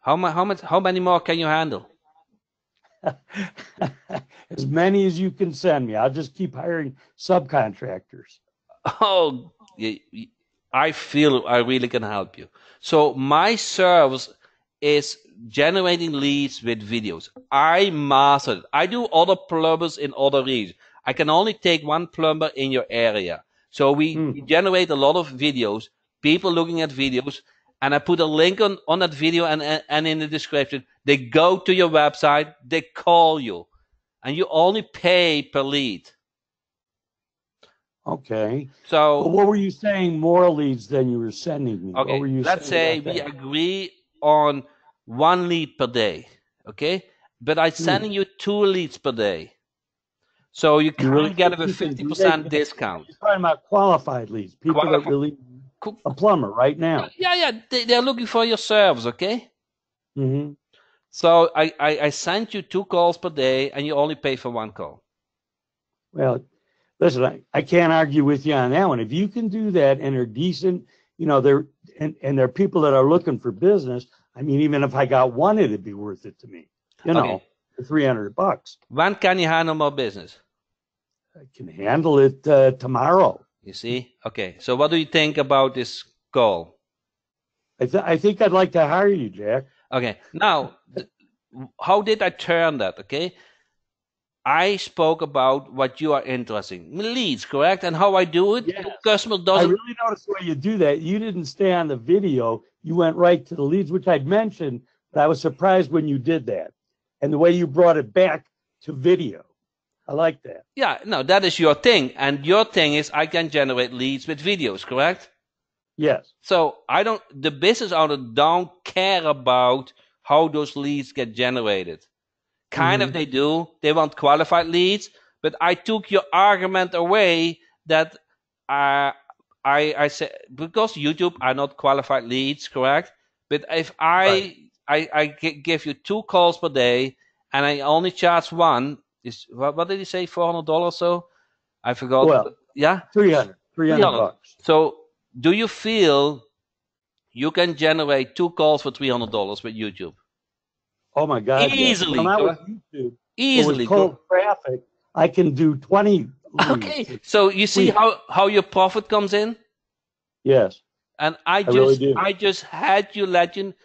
[SPEAKER 2] How many more can you handle?
[SPEAKER 3] As many as you can send me. I'll just keep hiring subcontractors.
[SPEAKER 2] Oh, I feel I really can help you. So my service is generating leads with videos. I mastered it. I do other plumbers in other regions. I can only take one plumber in your area. So we generate a lot of videos, people looking at videos, and I put a link on that video and in the description. They go to your website, they call you, and you only pay per lead.
[SPEAKER 3] Okay.
[SPEAKER 2] So
[SPEAKER 3] but what were you saying more leads than you were sending me?
[SPEAKER 2] Okay,
[SPEAKER 3] What were you
[SPEAKER 2] let's say
[SPEAKER 3] saying
[SPEAKER 2] we agree on one lead per day, okay? But I'm sending you 2 leads per day. So you can't get a 50% discount.
[SPEAKER 3] You're talking about qualified leads, people that really a plumber right now.
[SPEAKER 2] Yeah, they're looking for your service, okay?
[SPEAKER 3] Mm-hmm.
[SPEAKER 2] So I sent you 2 calls per day, and you only pay for 1 call.
[SPEAKER 3] Well, listen, I can't argue with you on that one. If you can do that and they're decent, they're they're people that are looking for business. I mean, even if I got one, it'd be worth it to me. For $300.
[SPEAKER 2] When can you handle more business?
[SPEAKER 3] I can handle it tomorrow.
[SPEAKER 2] You see? Okay. So what do you think about this call?
[SPEAKER 3] I think I'd like to hire you, Jack.
[SPEAKER 2] Okay. Now, how did I turn that? Okay. I spoke about what you are interested in. Leads, correct? And how I do it?
[SPEAKER 3] Yes.
[SPEAKER 2] The customer doesn't.
[SPEAKER 3] I really noticed the way you do that. You didn't stay on the video. You went right to the leads, which I'd mentioned, but I was surprised when you did that. And the way you brought it back to video. I like that.
[SPEAKER 2] Yeah, no, that is your thing. And your thing is I can generate leads with videos, correct?
[SPEAKER 3] Yes.
[SPEAKER 2] So the business owner don't care about how those leads get generated. Kind of they do. They want qualified leads. But I took your argument away that I said, because YouTube are not qualified leads, correct? But if I give you 2 calls per day and I only charge one, is what did he say, $400 or so? I forgot.
[SPEAKER 3] Well,
[SPEAKER 2] yeah,
[SPEAKER 3] $300.
[SPEAKER 2] So do you feel you can generate 2 calls for $300 with YouTube?
[SPEAKER 3] Oh my God!
[SPEAKER 2] Easily,
[SPEAKER 3] yes. Well, not with YouTube.
[SPEAKER 2] Easily.
[SPEAKER 3] With cold traffic, I can do 20 leads.
[SPEAKER 2] Okay, so you see how your profit comes in?
[SPEAKER 3] Yes.
[SPEAKER 2] And I just had you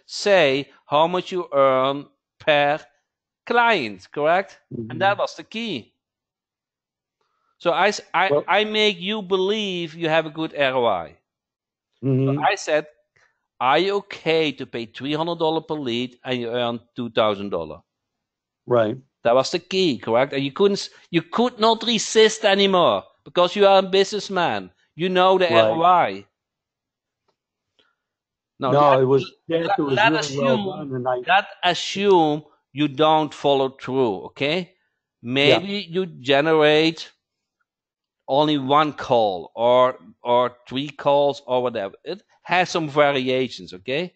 [SPEAKER 2] say how much you earn per client, correct? And that was the key. So I make you believe you have a good ROI. So I said, are you okay to pay $300 per lead and you earn $2,000?
[SPEAKER 3] Right.
[SPEAKER 2] That was the key, correct? And you could not resist anymore because you are a businessman. You know the ROI. No, that assume you don't follow through, okay? Maybe you generate only 1 call or 3 calls or whatever. It has some variations, okay?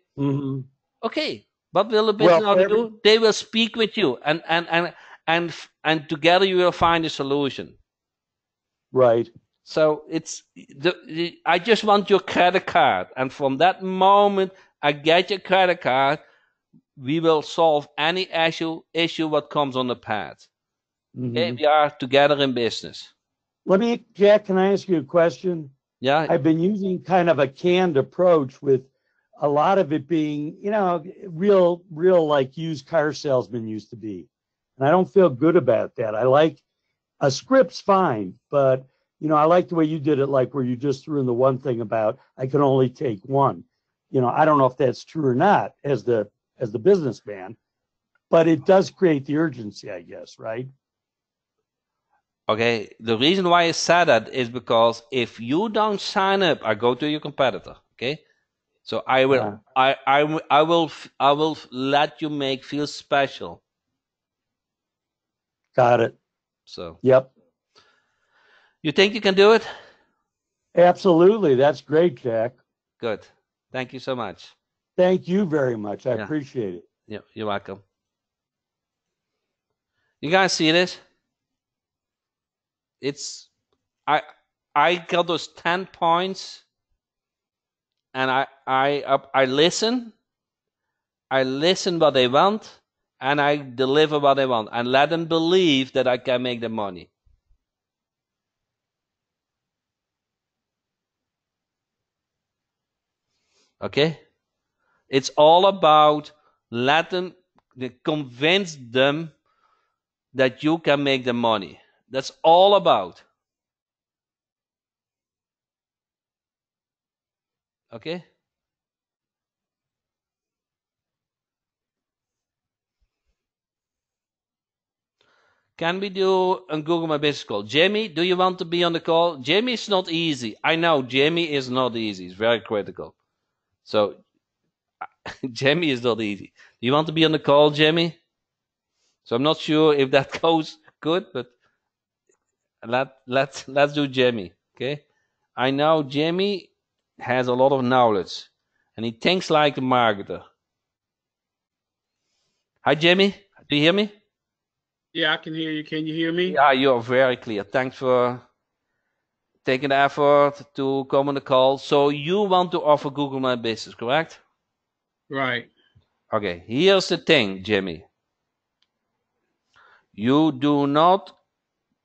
[SPEAKER 2] Okay, what will the business owner do? They will speak with you, and together you will find a solution.
[SPEAKER 3] Right.
[SPEAKER 2] So I just want your credit card, and from that moment I get your credit card. we will solve any issue what comes on the path. Okay, we are together in business.
[SPEAKER 3] Jack, can I ask you a question?
[SPEAKER 2] Yeah.
[SPEAKER 3] I've been using kind of a canned approach with a lot of it being, real like used car salesman used to be. And I don't feel good about that. I like a script's fine, but I like the way you did it, like where you just threw in the one thing about I can only take one. I don't know if that's true or not as the businessman, but it does create the urgency, I guess, right?
[SPEAKER 2] Okay, the reason why I said that is because if you don't sign up, I go to your competitor. Okay, so I will, I will let you feel special.
[SPEAKER 3] Got it.
[SPEAKER 2] So.
[SPEAKER 3] Yep.
[SPEAKER 2] You think you can do it?
[SPEAKER 3] Absolutely. That's great, Jack.
[SPEAKER 2] Good. Thank you so much.
[SPEAKER 3] Thank you very much. I appreciate it.
[SPEAKER 2] Yeah, you're welcome. You guys see this? It's I got those 10 points, and I listen what they want, and I deliver what they want, and let them believe that I can make them money. Okay? It's all about convince them that you can make them money. That's all about. Okay? Can we do a Google My Business call? Jamie, do you want to be on the call? Jamie is not easy. I know Jamie is not easy. It's very critical. So Jamie is not easy. Do you want to be on the call, Jamie? So I'm not sure if that goes good, but let's do Jamie. Okay? I know Jamie has a lot of knowledge, and he thinks like a marketer. Hi, Jamie. Do you hear me?
[SPEAKER 4] Yeah, I can hear you. Can you hear me?
[SPEAKER 2] Yeah, you are very clear. Thanks for taking the effort to come on the call. So you want to offer Google My Business, correct?
[SPEAKER 4] Right.
[SPEAKER 2] Okay, here's the thing, Jimmy. You do not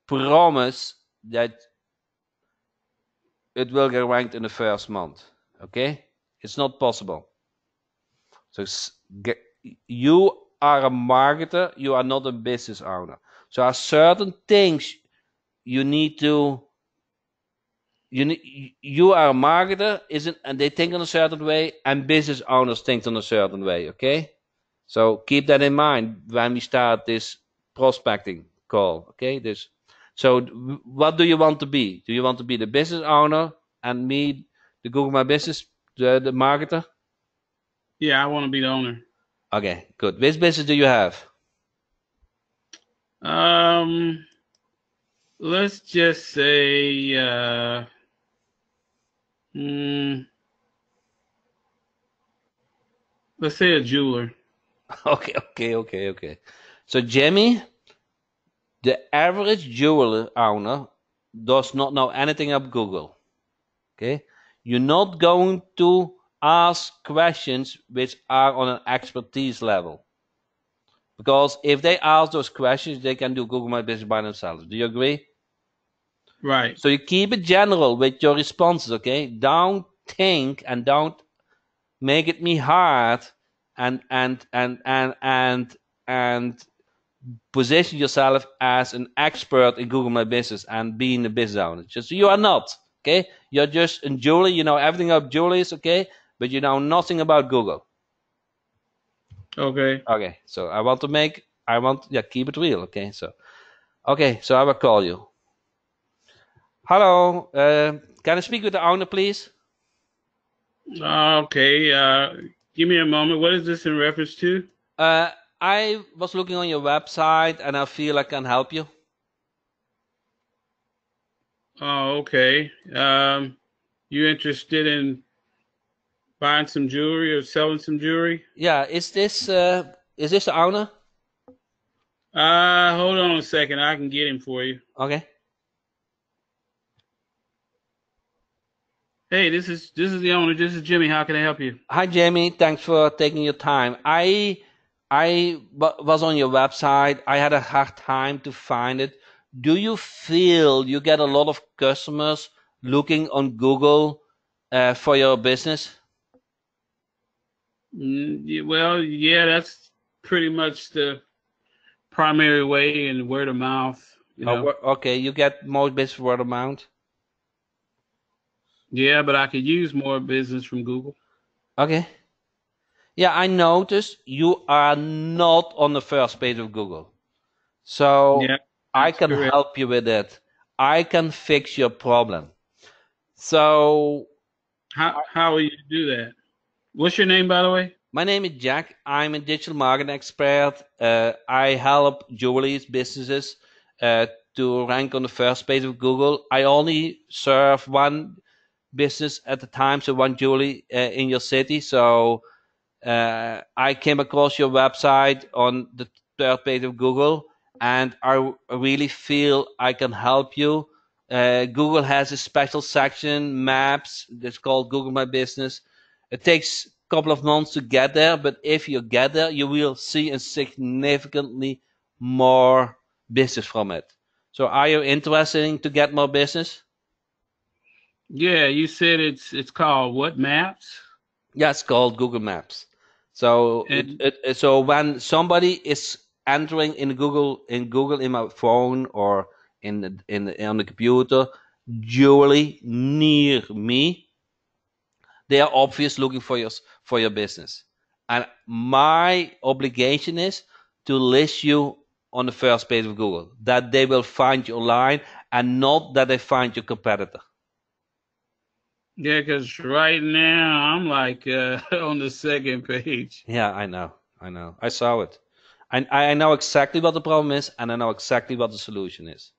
[SPEAKER 2] promise that it will get ranked in the first month. Okay? It's not possible. So you are a marketer, you are not a business owner. So there are certain things you need to you are a marketer, and they think in a certain way, and business owners think in a certain way. Okay, so keep that in mind when we start this prospecting call. Okay, so what do you want to be? Do you want to be the business owner and me, the Google My Business, the marketer?
[SPEAKER 4] Yeah, I want to be the owner.
[SPEAKER 2] Okay, good. Which business do you have?
[SPEAKER 4] Let's just say let's say a jeweler.
[SPEAKER 2] Okay. So Jamie, the average jeweler owner does not know anything about Google. Okay, you're not going to ask questions which are on an expertise level, because if they ask those questions, they can do Google My Business by themselves. Do you agree?
[SPEAKER 4] Right.
[SPEAKER 2] So you keep it general with your responses. Okay, don't think and don't make it me hard and position yourself as an expert in Google My Business and being a business owner. Just you are not. Okay, you're just in jewelry. You know everything about jewelry is okay, but you know nothing about Google.
[SPEAKER 4] Okay.
[SPEAKER 2] Okay, so keep it real. Okay, so I will call you. Hello, can I speak with the owner, please?
[SPEAKER 4] Okay. Give me a moment. What is this in reference to?
[SPEAKER 2] I was looking on your website and I feel I can help you.
[SPEAKER 4] Oh, okay. You interested in buying some jewelry or selling some jewelry?
[SPEAKER 2] Yeah, is this the owner?
[SPEAKER 4] Hold on a second. I can get him for you.
[SPEAKER 2] Okay.
[SPEAKER 4] Hey, this is the owner. This is Jimmy. How can I help you?
[SPEAKER 2] Hi, Jamie. Thanks for taking your time. I I was on your website. I had a hard time to find it. Do you feel you get a lot of customers looking on Google for your business?
[SPEAKER 4] Well, yeah, that's pretty much the primary way, and word of mouth, you know.
[SPEAKER 2] Okay, you get more business word of mouth.
[SPEAKER 4] Yeah, but I could use more business from Google.
[SPEAKER 2] Okay. Yeah, I noticed you are not on the first page of Google. So
[SPEAKER 4] Yeah,
[SPEAKER 2] I
[SPEAKER 4] that's
[SPEAKER 2] can
[SPEAKER 4] correct.
[SPEAKER 2] help you with it. I can fix your problem. So
[SPEAKER 4] How will you do that? What's your name, by the way?
[SPEAKER 2] my name is Jack. I'm a digital marketing expert. I help jewelry businesses to rank on the first page of Google. I only serve one business at a time, so one jewelry in your city. So I came across your website on the third page of Google, and I really feel I can help you. Google has a special section, maps, that's called Google My Business. It takes a couple of months to get there, but if you get there, you will see a significantly more business from it. So are you interested in to get more business?
[SPEAKER 4] Yeah, you said it's called what, Maps?
[SPEAKER 2] Yeah, it's called Google Maps. So
[SPEAKER 4] And
[SPEAKER 2] so when somebody is entering in Google in my phone or on the computer, jewelry near me, they are obvious looking for your business. And my obligation is to list you on the first page of Google, that they will find you online and not that they find your competitor.
[SPEAKER 4] yeah, because right now I'm like on the second page.
[SPEAKER 2] Yeah, I know. I know. I saw it. I know exactly what the problem is, and I know exactly what the solution is.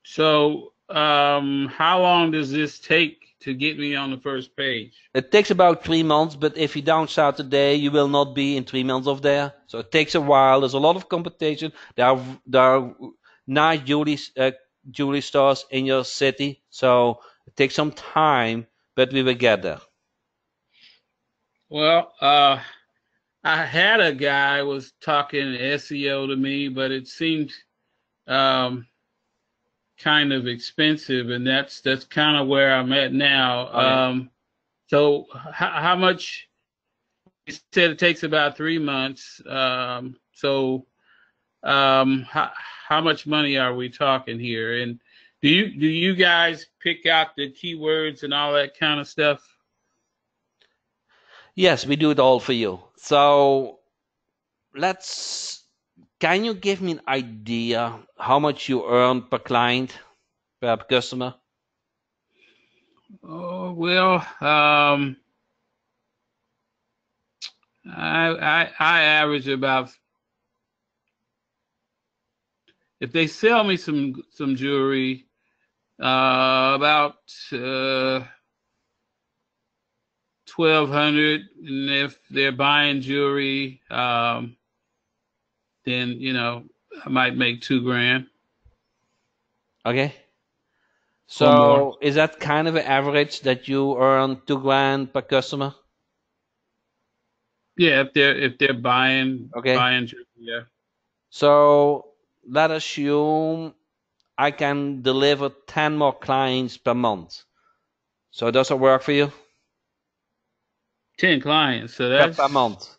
[SPEAKER 4] So, how long does this take to get me on the first page?
[SPEAKER 2] It takes about 3 months, but if you don't start today, you will not be in 3 months of there. So it takes a while. There's a lot of competition. There are nice jewelry stores in your city, so it takes some time, but we will get there.
[SPEAKER 4] Well, I had a guy was talking SEO to me, but it seemed um, kind of expensive, and that's kind of where I'm at now.
[SPEAKER 2] Okay.
[SPEAKER 4] So, how much? You said it takes about 3 months. How much money are we talking here? And do you guys pick out the keywords and all that kind of stuff?
[SPEAKER 2] Yes, we do it all for you. So let's. Can you give me an idea how much you earn per client, per customer?
[SPEAKER 4] Oh well, I average about, if they sell me some jewelry, about 1,200, and if they're buying jewelry, then I might make 2 grand
[SPEAKER 2] Okay.
[SPEAKER 4] or more.
[SPEAKER 2] So is that kind of an average that you earn 2 grand per customer?
[SPEAKER 4] Yeah, if they're buying
[SPEAKER 2] Okay.
[SPEAKER 4] jewelry, yeah.
[SPEAKER 2] So let's assume I can deliver 10 more clients per month. So does it work for you?
[SPEAKER 4] 10 clients, so
[SPEAKER 2] Per
[SPEAKER 4] that's
[SPEAKER 2] month.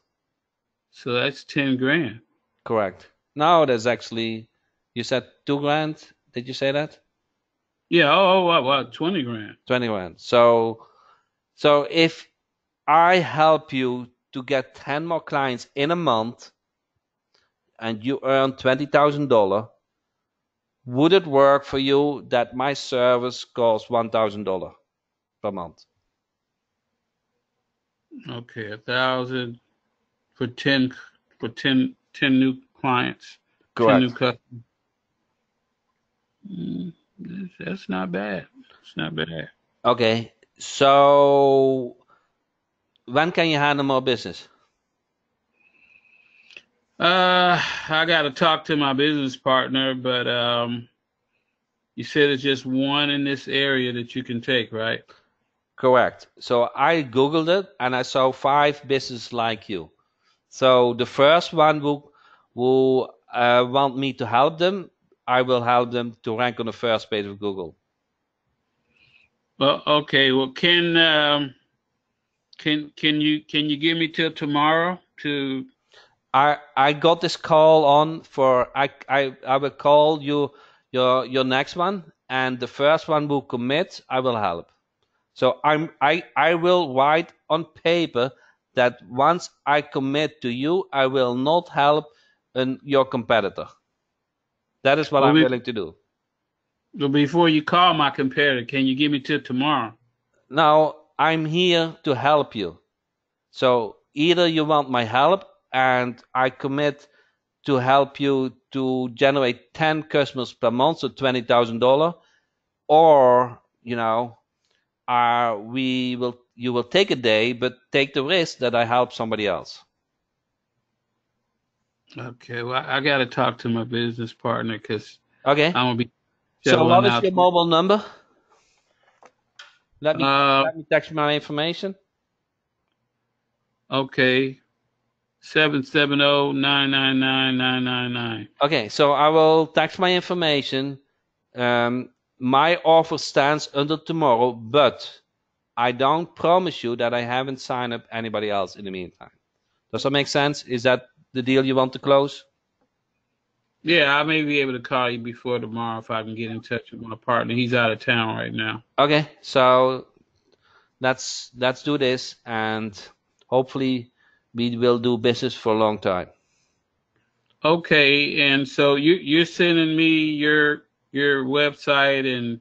[SPEAKER 4] so that's 10 grand.
[SPEAKER 2] Correct. No, that's actually, you said 2 grand. Did you say that?
[SPEAKER 4] Yeah, what, 20 grand.
[SPEAKER 2] 20 grand. So if I help you to get 10 more clients in a month and you earn $20,000, would it work for you that my service costs $1,000 per month?
[SPEAKER 4] Okay, 1,000 for 10 10 new clients, 10 new
[SPEAKER 2] Correct.
[SPEAKER 4] customers. Mm, that's not bad. It's not bad.
[SPEAKER 2] Okay. So when can you handle more business?
[SPEAKER 4] I got to talk to my business partner, but you said it's just one in this area that you can take, right?
[SPEAKER 2] Correct. So I Googled it and I saw 5 businesses like you. So the first one who want me to help them, I will help them to rank on the first page of Google.
[SPEAKER 4] Well, okay. Well, can you give me till tomorrow to?
[SPEAKER 2] I got this call on for I will call you your next one, and the first one will commit, I will help. So I will write on paper that once I commit to you, I will not help your competitor. That is what I'm willing to do.
[SPEAKER 4] Well, before you call my competitor, can you give me till tomorrow?
[SPEAKER 2] Now I'm here to help you. So either you want my help and I commit to help you to generate 10 customers per month, so $20,000, or you will take a day, but take the risk that I help somebody else.
[SPEAKER 4] Okay, well, I got to talk to my business partner because
[SPEAKER 2] Okay.
[SPEAKER 4] I'm gonna be.
[SPEAKER 2] So what is your mobile number? Let me text you my information.
[SPEAKER 4] Okay. 770-999-999.
[SPEAKER 2] Okay, so I will text my information. My offer stands until tomorrow, but I don't promise you that I haven't signed up anybody else in the meantime. Does that make sense? Is that the deal you want to close?
[SPEAKER 4] Yeah, I may be able to call you before tomorrow if I can get in touch with my partner. He's out of town right now.
[SPEAKER 2] Okay, so let's do this, and hopefully we will do business for a long time.
[SPEAKER 4] Okay, and so you're sending me your website and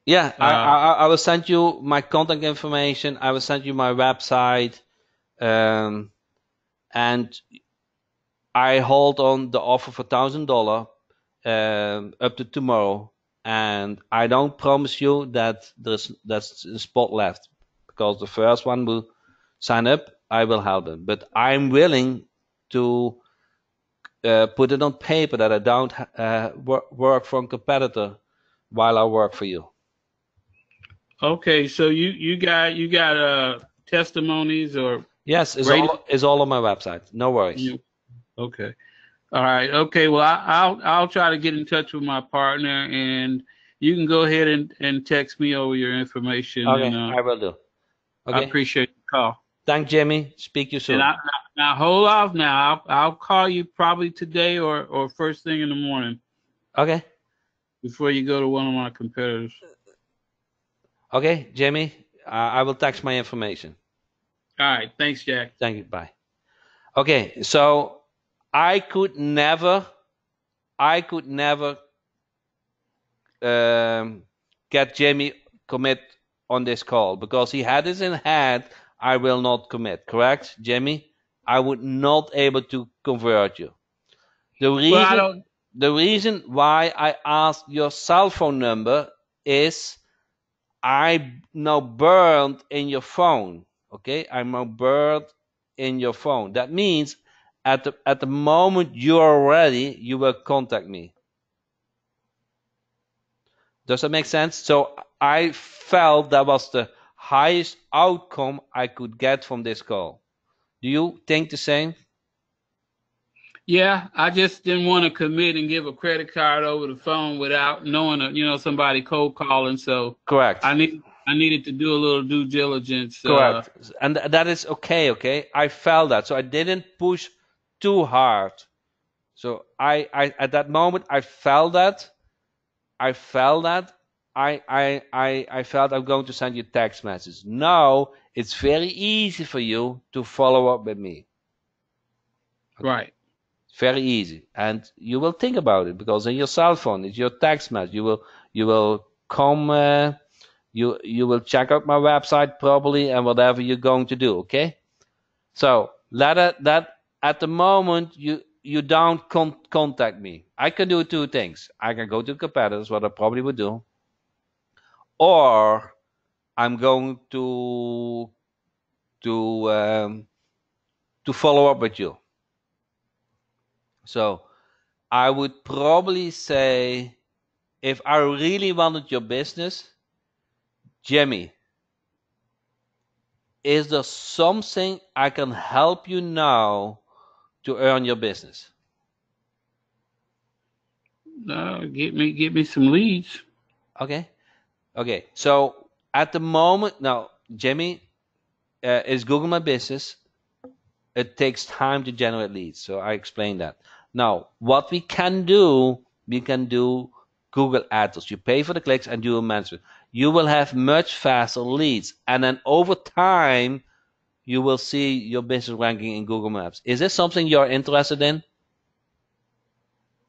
[SPEAKER 2] yeah, I will send you my contact information. I will send you my website, and I hold on the offer for $1,000 up to tomorrow, and I don't promise you that that's a spot left, because the first one will sign up, I will help them. But I'm willing to put it on paper that I don't work for a competitor while I work for you.
[SPEAKER 4] Okay, so you got testimonies or?
[SPEAKER 2] Yes, it's all on my website. No worries.
[SPEAKER 4] Okay. All right. Okay. Well, I'll try to get in touch with my partner, and you can go ahead and text me over your information.
[SPEAKER 2] Okay,
[SPEAKER 4] and,
[SPEAKER 2] I will do. Okay.
[SPEAKER 4] I appreciate the call.
[SPEAKER 2] Thank Jimmy. Speak to you soon.
[SPEAKER 4] And now hold off. Now I'll call you probably today or first thing in the morning.
[SPEAKER 2] Okay.
[SPEAKER 4] Before you go to one of my competitors.
[SPEAKER 2] Okay, Jimmy. I will text my information.
[SPEAKER 4] All right. Thanks, Jack.
[SPEAKER 2] Thank you. Bye. Okay. So I could never get Jimmy commit on this call, because he had this in head. I will not commit. Correct, Jimmy? I would not able to convert you. The reason why I asked your cell phone number is I now burned in your phone. Okay, I'm now burned in your phone. That means at the moment you are ready, you will contact me. Does that make sense? So I felt that was the highest outcome I could get from this call. Do you think the same?
[SPEAKER 4] Yeah, I just didn't want to commit and give a credit card over the phone without knowing somebody cold calling. So
[SPEAKER 2] correct.
[SPEAKER 4] I needed to do a little due diligence.
[SPEAKER 2] Correct, and that is okay. Okay, I felt that, so I didn't push too hard. So I at that moment I felt that. I felt I'm going to send you text message. Now it's very easy for you to follow up with me.
[SPEAKER 4] Okay. Right.
[SPEAKER 2] Very easy, and you will think about it, because in your cell phone it's your text message. You will come. You will check out my website probably, and whatever you're going to do. Okay. So that at the moment you don't contact me. I can do two things. I can go to competitors, what I probably would do, or I'm going to follow up with you. So I would probably say, if I really wanted your business, Jimmy, is there something I can help you now to earn your business?
[SPEAKER 4] Get me some leads.
[SPEAKER 2] Okay. Okay. So at the moment, now, Jimmy, is Google My Business. It takes time to generate leads. So I explained that. Now, what we can do Google Ads. You pay for the clicks and do a management. You will have much faster leads. And then over time, you will see your business ranking in Google Maps. Is this something you're interested in?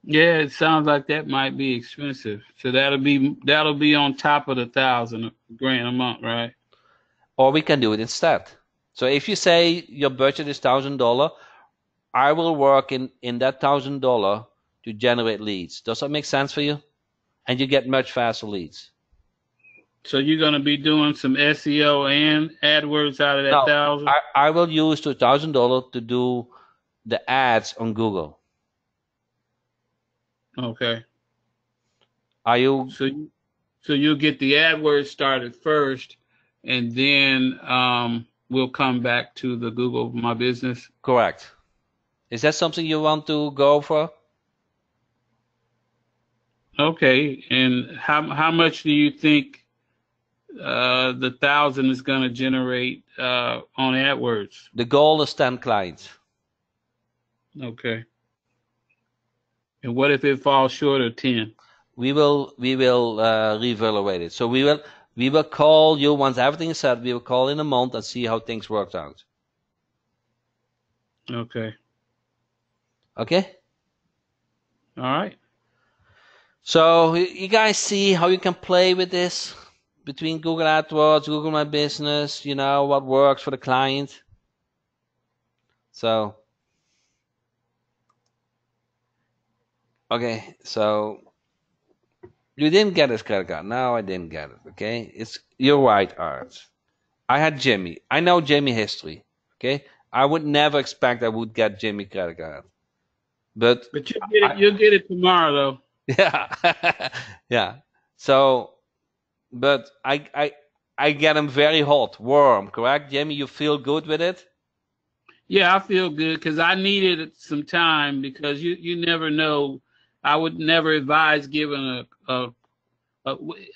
[SPEAKER 4] Yeah, it sounds like that might be expensive. So that'll be on top of the $1,000 a month, right?
[SPEAKER 2] Or we can do it instead. So if you say your budget is $1,000, I will work in that $1,000 to generate leads. Does that make sense for you? And you get much faster leads.
[SPEAKER 4] So you're gonna be doing some SEO and AdWords out of that
[SPEAKER 2] Now,
[SPEAKER 4] 1,000?
[SPEAKER 2] I will use the $1,000 to do the ads on Google.
[SPEAKER 4] Okay.
[SPEAKER 2] Are you
[SPEAKER 4] So you'll get the AdWords started first, and then we'll come back to the Google My Business.
[SPEAKER 2] correct? Is that something you want to go for?
[SPEAKER 4] Okay. And how much do you think the 1,000 is going to generate on AdWords?
[SPEAKER 2] The goal is 10 clients.
[SPEAKER 4] Okay. And what if it falls short of 10?
[SPEAKER 2] We will reevaluate it. So we will call you once everything is set. We will call in a month and see how things worked out.
[SPEAKER 4] Okay.
[SPEAKER 2] Okay.
[SPEAKER 4] All right.
[SPEAKER 2] So you guys see how you can play with this between Google AdWords, Google My Business. You know what works for the client. So okay. So you didn't get his credit card. No, I didn't get it. Okay. You're right, Art. I had Jimmy. I know Jimmy history. Okay. I would never expect I would get Jimmy credit card. But
[SPEAKER 4] you'll get it tomorrow, though.
[SPEAKER 2] yeah. Yeah. So, but I get him very hot, warm, correct? Jimmy, you feel good with it?
[SPEAKER 4] Yeah, I feel good because I needed some time because you never know. I would never advise giving I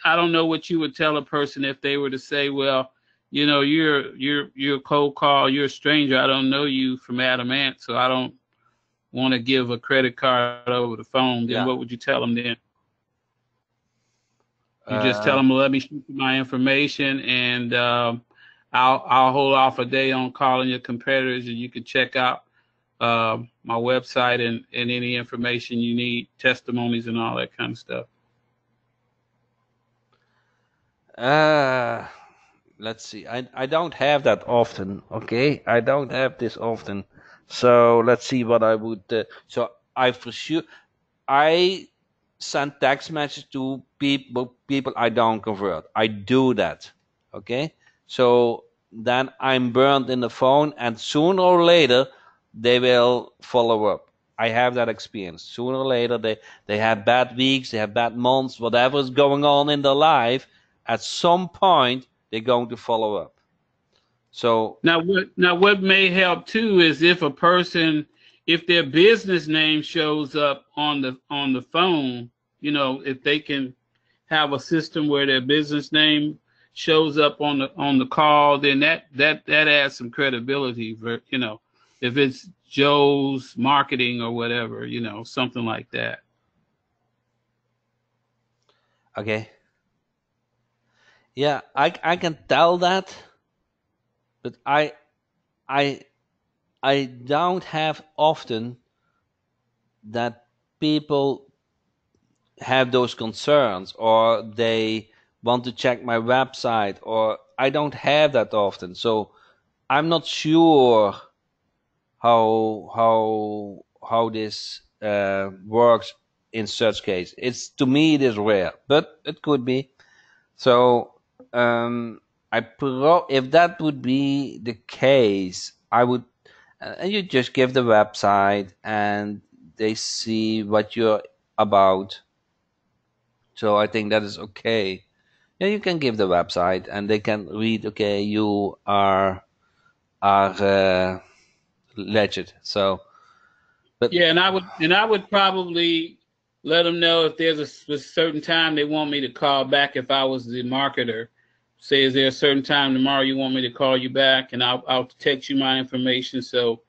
[SPEAKER 4] don't know what you would tell a person if they were to say, well, you know, you're a cold call, you're a stranger. I don't know you from Adam Ant, so I don't want to give a credit card over the phone. Then what would you tell them then? You just tell them, let me shoot you my information, and I'll hold off a day on calling your competitors, and you can check out my website and any information you need, testimonies and all that kind of stuff.
[SPEAKER 2] Let's see. I don't have that often. Okay, I don't have this often. So let's see what I would. So I for sure I send text messages to people I don't convert. I do that. Okay, so then I'm burned in the phone, and sooner or later they will follow up. I have that experience. Sooner or later they have bad weeks, they have bad months, whatever is going on in their life. At some point they're going to follow up. So
[SPEAKER 4] now what may help too is if their business name shows up on the phone, you know, if they can have a system where their business name shows up on the call, then that adds some credibility for, you know, if it's Joe's Marketing or whatever, you know, something like that.
[SPEAKER 2] okay. Yeah, I can tell that, but I don't have often that people have those concerns or they want to check my website, or I don't have that often. So I'm not sure how this works in such case. To me it is rare, but it could be. So if that would be the case, I would, and you just give the website and they see what you're about. So I think that is okay. Yeah, you can give the website and they can read. Okay, you are legit. So But
[SPEAKER 4] Yeah, and I would probably let them know if there's a certain time they want me to call back. If I was the marketer, say, is there a certain time tomorrow you want me to call you back, and I'll text you my information. So,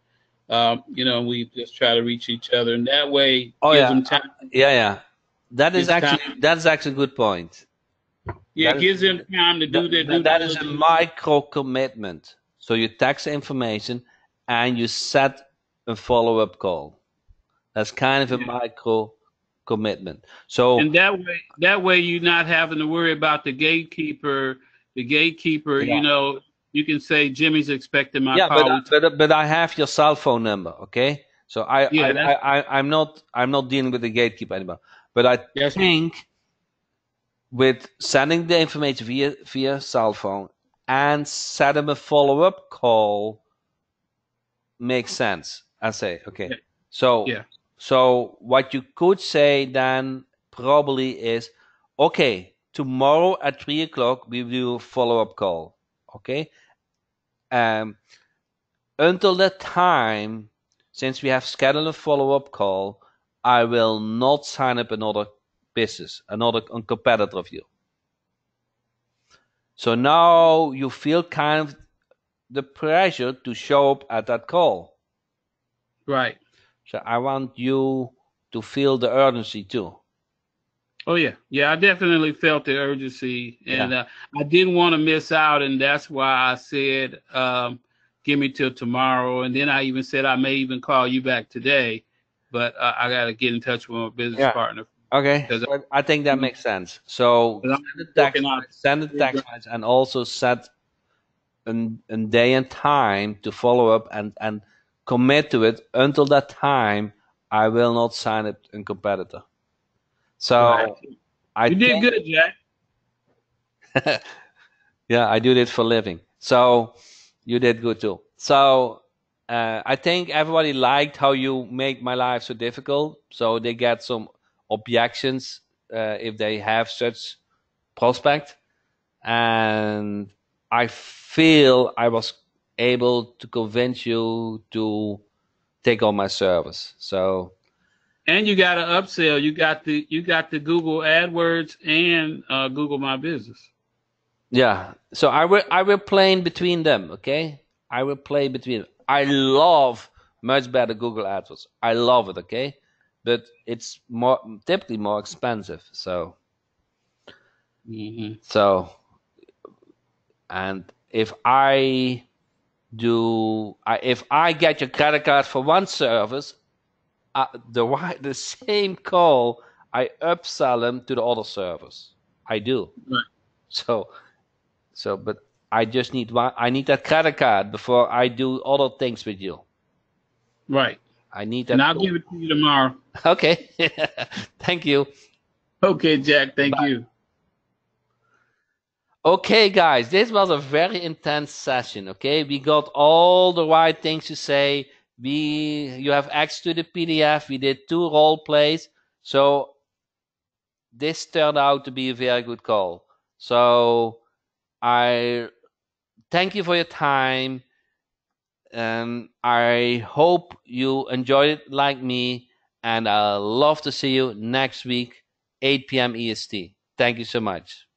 [SPEAKER 4] we just try to reach each other, and that way
[SPEAKER 2] oh
[SPEAKER 4] gives
[SPEAKER 2] yeah,
[SPEAKER 4] them time.
[SPEAKER 2] yeah.
[SPEAKER 4] Gives time.
[SPEAKER 2] That's actually a good point.
[SPEAKER 4] Yeah,
[SPEAKER 2] That
[SPEAKER 4] it
[SPEAKER 2] is
[SPEAKER 4] gives them time to do their due
[SPEAKER 2] that is a
[SPEAKER 4] diligence.
[SPEAKER 2] micro commitment. So you text the information and you set a follow up call. That's kind of a
[SPEAKER 4] Yeah.
[SPEAKER 2] micro commitment. So
[SPEAKER 4] And that way you're not having to worry about the gatekeeper. The gatekeeper,
[SPEAKER 2] yeah,
[SPEAKER 4] you can say Jimmy's expecting my
[SPEAKER 2] yeah,
[SPEAKER 4] call.
[SPEAKER 2] but I have your cell phone number, okay? So
[SPEAKER 4] Yeah,
[SPEAKER 2] I'm not dealing with the gatekeeper anymore. But I
[SPEAKER 4] that's
[SPEAKER 2] think with sending the information via cell phone and setting a follow up call makes sense. I say, okay.
[SPEAKER 4] yeah,
[SPEAKER 2] So
[SPEAKER 4] yeah,
[SPEAKER 2] so what you could say then probably is, okay, tomorrow at 3 o'clock we will do a follow up call. Okay. Um until that time, since we have scheduled a follow up call, I will not sign up another business, another competitor of you. So now you feel kind of the pressure to show up at that call.
[SPEAKER 4] right.
[SPEAKER 2] So I want you to feel the urgency too.
[SPEAKER 4] Oh yeah, yeah. I definitely felt the urgency,
[SPEAKER 2] Yeah.
[SPEAKER 4] and I didn't want to miss out, and that's why I said, "Give me till tomorrow." And then I even said I may even call you back today, but I got to get in touch with my business
[SPEAKER 2] Yeah.
[SPEAKER 4] partner
[SPEAKER 2] Okay.
[SPEAKER 4] because
[SPEAKER 2] So I think that makes sense. So
[SPEAKER 4] I'm working on.
[SPEAKER 2] send the text message, and also set a day and time to follow up and commit to it. Until that time, I will not sign up a competitor. So
[SPEAKER 4] Right.
[SPEAKER 2] I
[SPEAKER 4] You did
[SPEAKER 2] think,
[SPEAKER 4] good, Jack.
[SPEAKER 2] yeah, I do this for a living. So you did good too. So I think everybody liked how you make my life so difficult. So they get some objections if they have such prospect, and I feel I was able to convince you to take on my service. So
[SPEAKER 4] And you got to upsell. You got the Google AdWords and Google My Business.
[SPEAKER 2] yeah, so I will play in between them. Okay, I will play between. I love much better Google AdWords. I love it. Okay, but it's more typically more expensive. So
[SPEAKER 4] Hmm.
[SPEAKER 2] so and if I get your credit card for one service, the same call, I upsell them to the other service. I do.
[SPEAKER 4] Right.
[SPEAKER 2] So but I just need one. I need that credit card before I do other things with you.
[SPEAKER 4] Right.
[SPEAKER 2] I need
[SPEAKER 4] And
[SPEAKER 2] that.
[SPEAKER 4] I'll give it to you tomorrow.
[SPEAKER 2] Okay. Thank you.
[SPEAKER 4] Okay, Jack. Thank
[SPEAKER 2] Bye.
[SPEAKER 4] you.
[SPEAKER 2] Okay, guys, this was a very intense session. Okay, we got all the right things to say. You have access to the PDF. We did 2 role plays, so this turned out to be a very good call. So I thank you for your time. I hope you enjoyed it like me, and I'll love to see you next week, 8 p.m. EST. Thank you so much.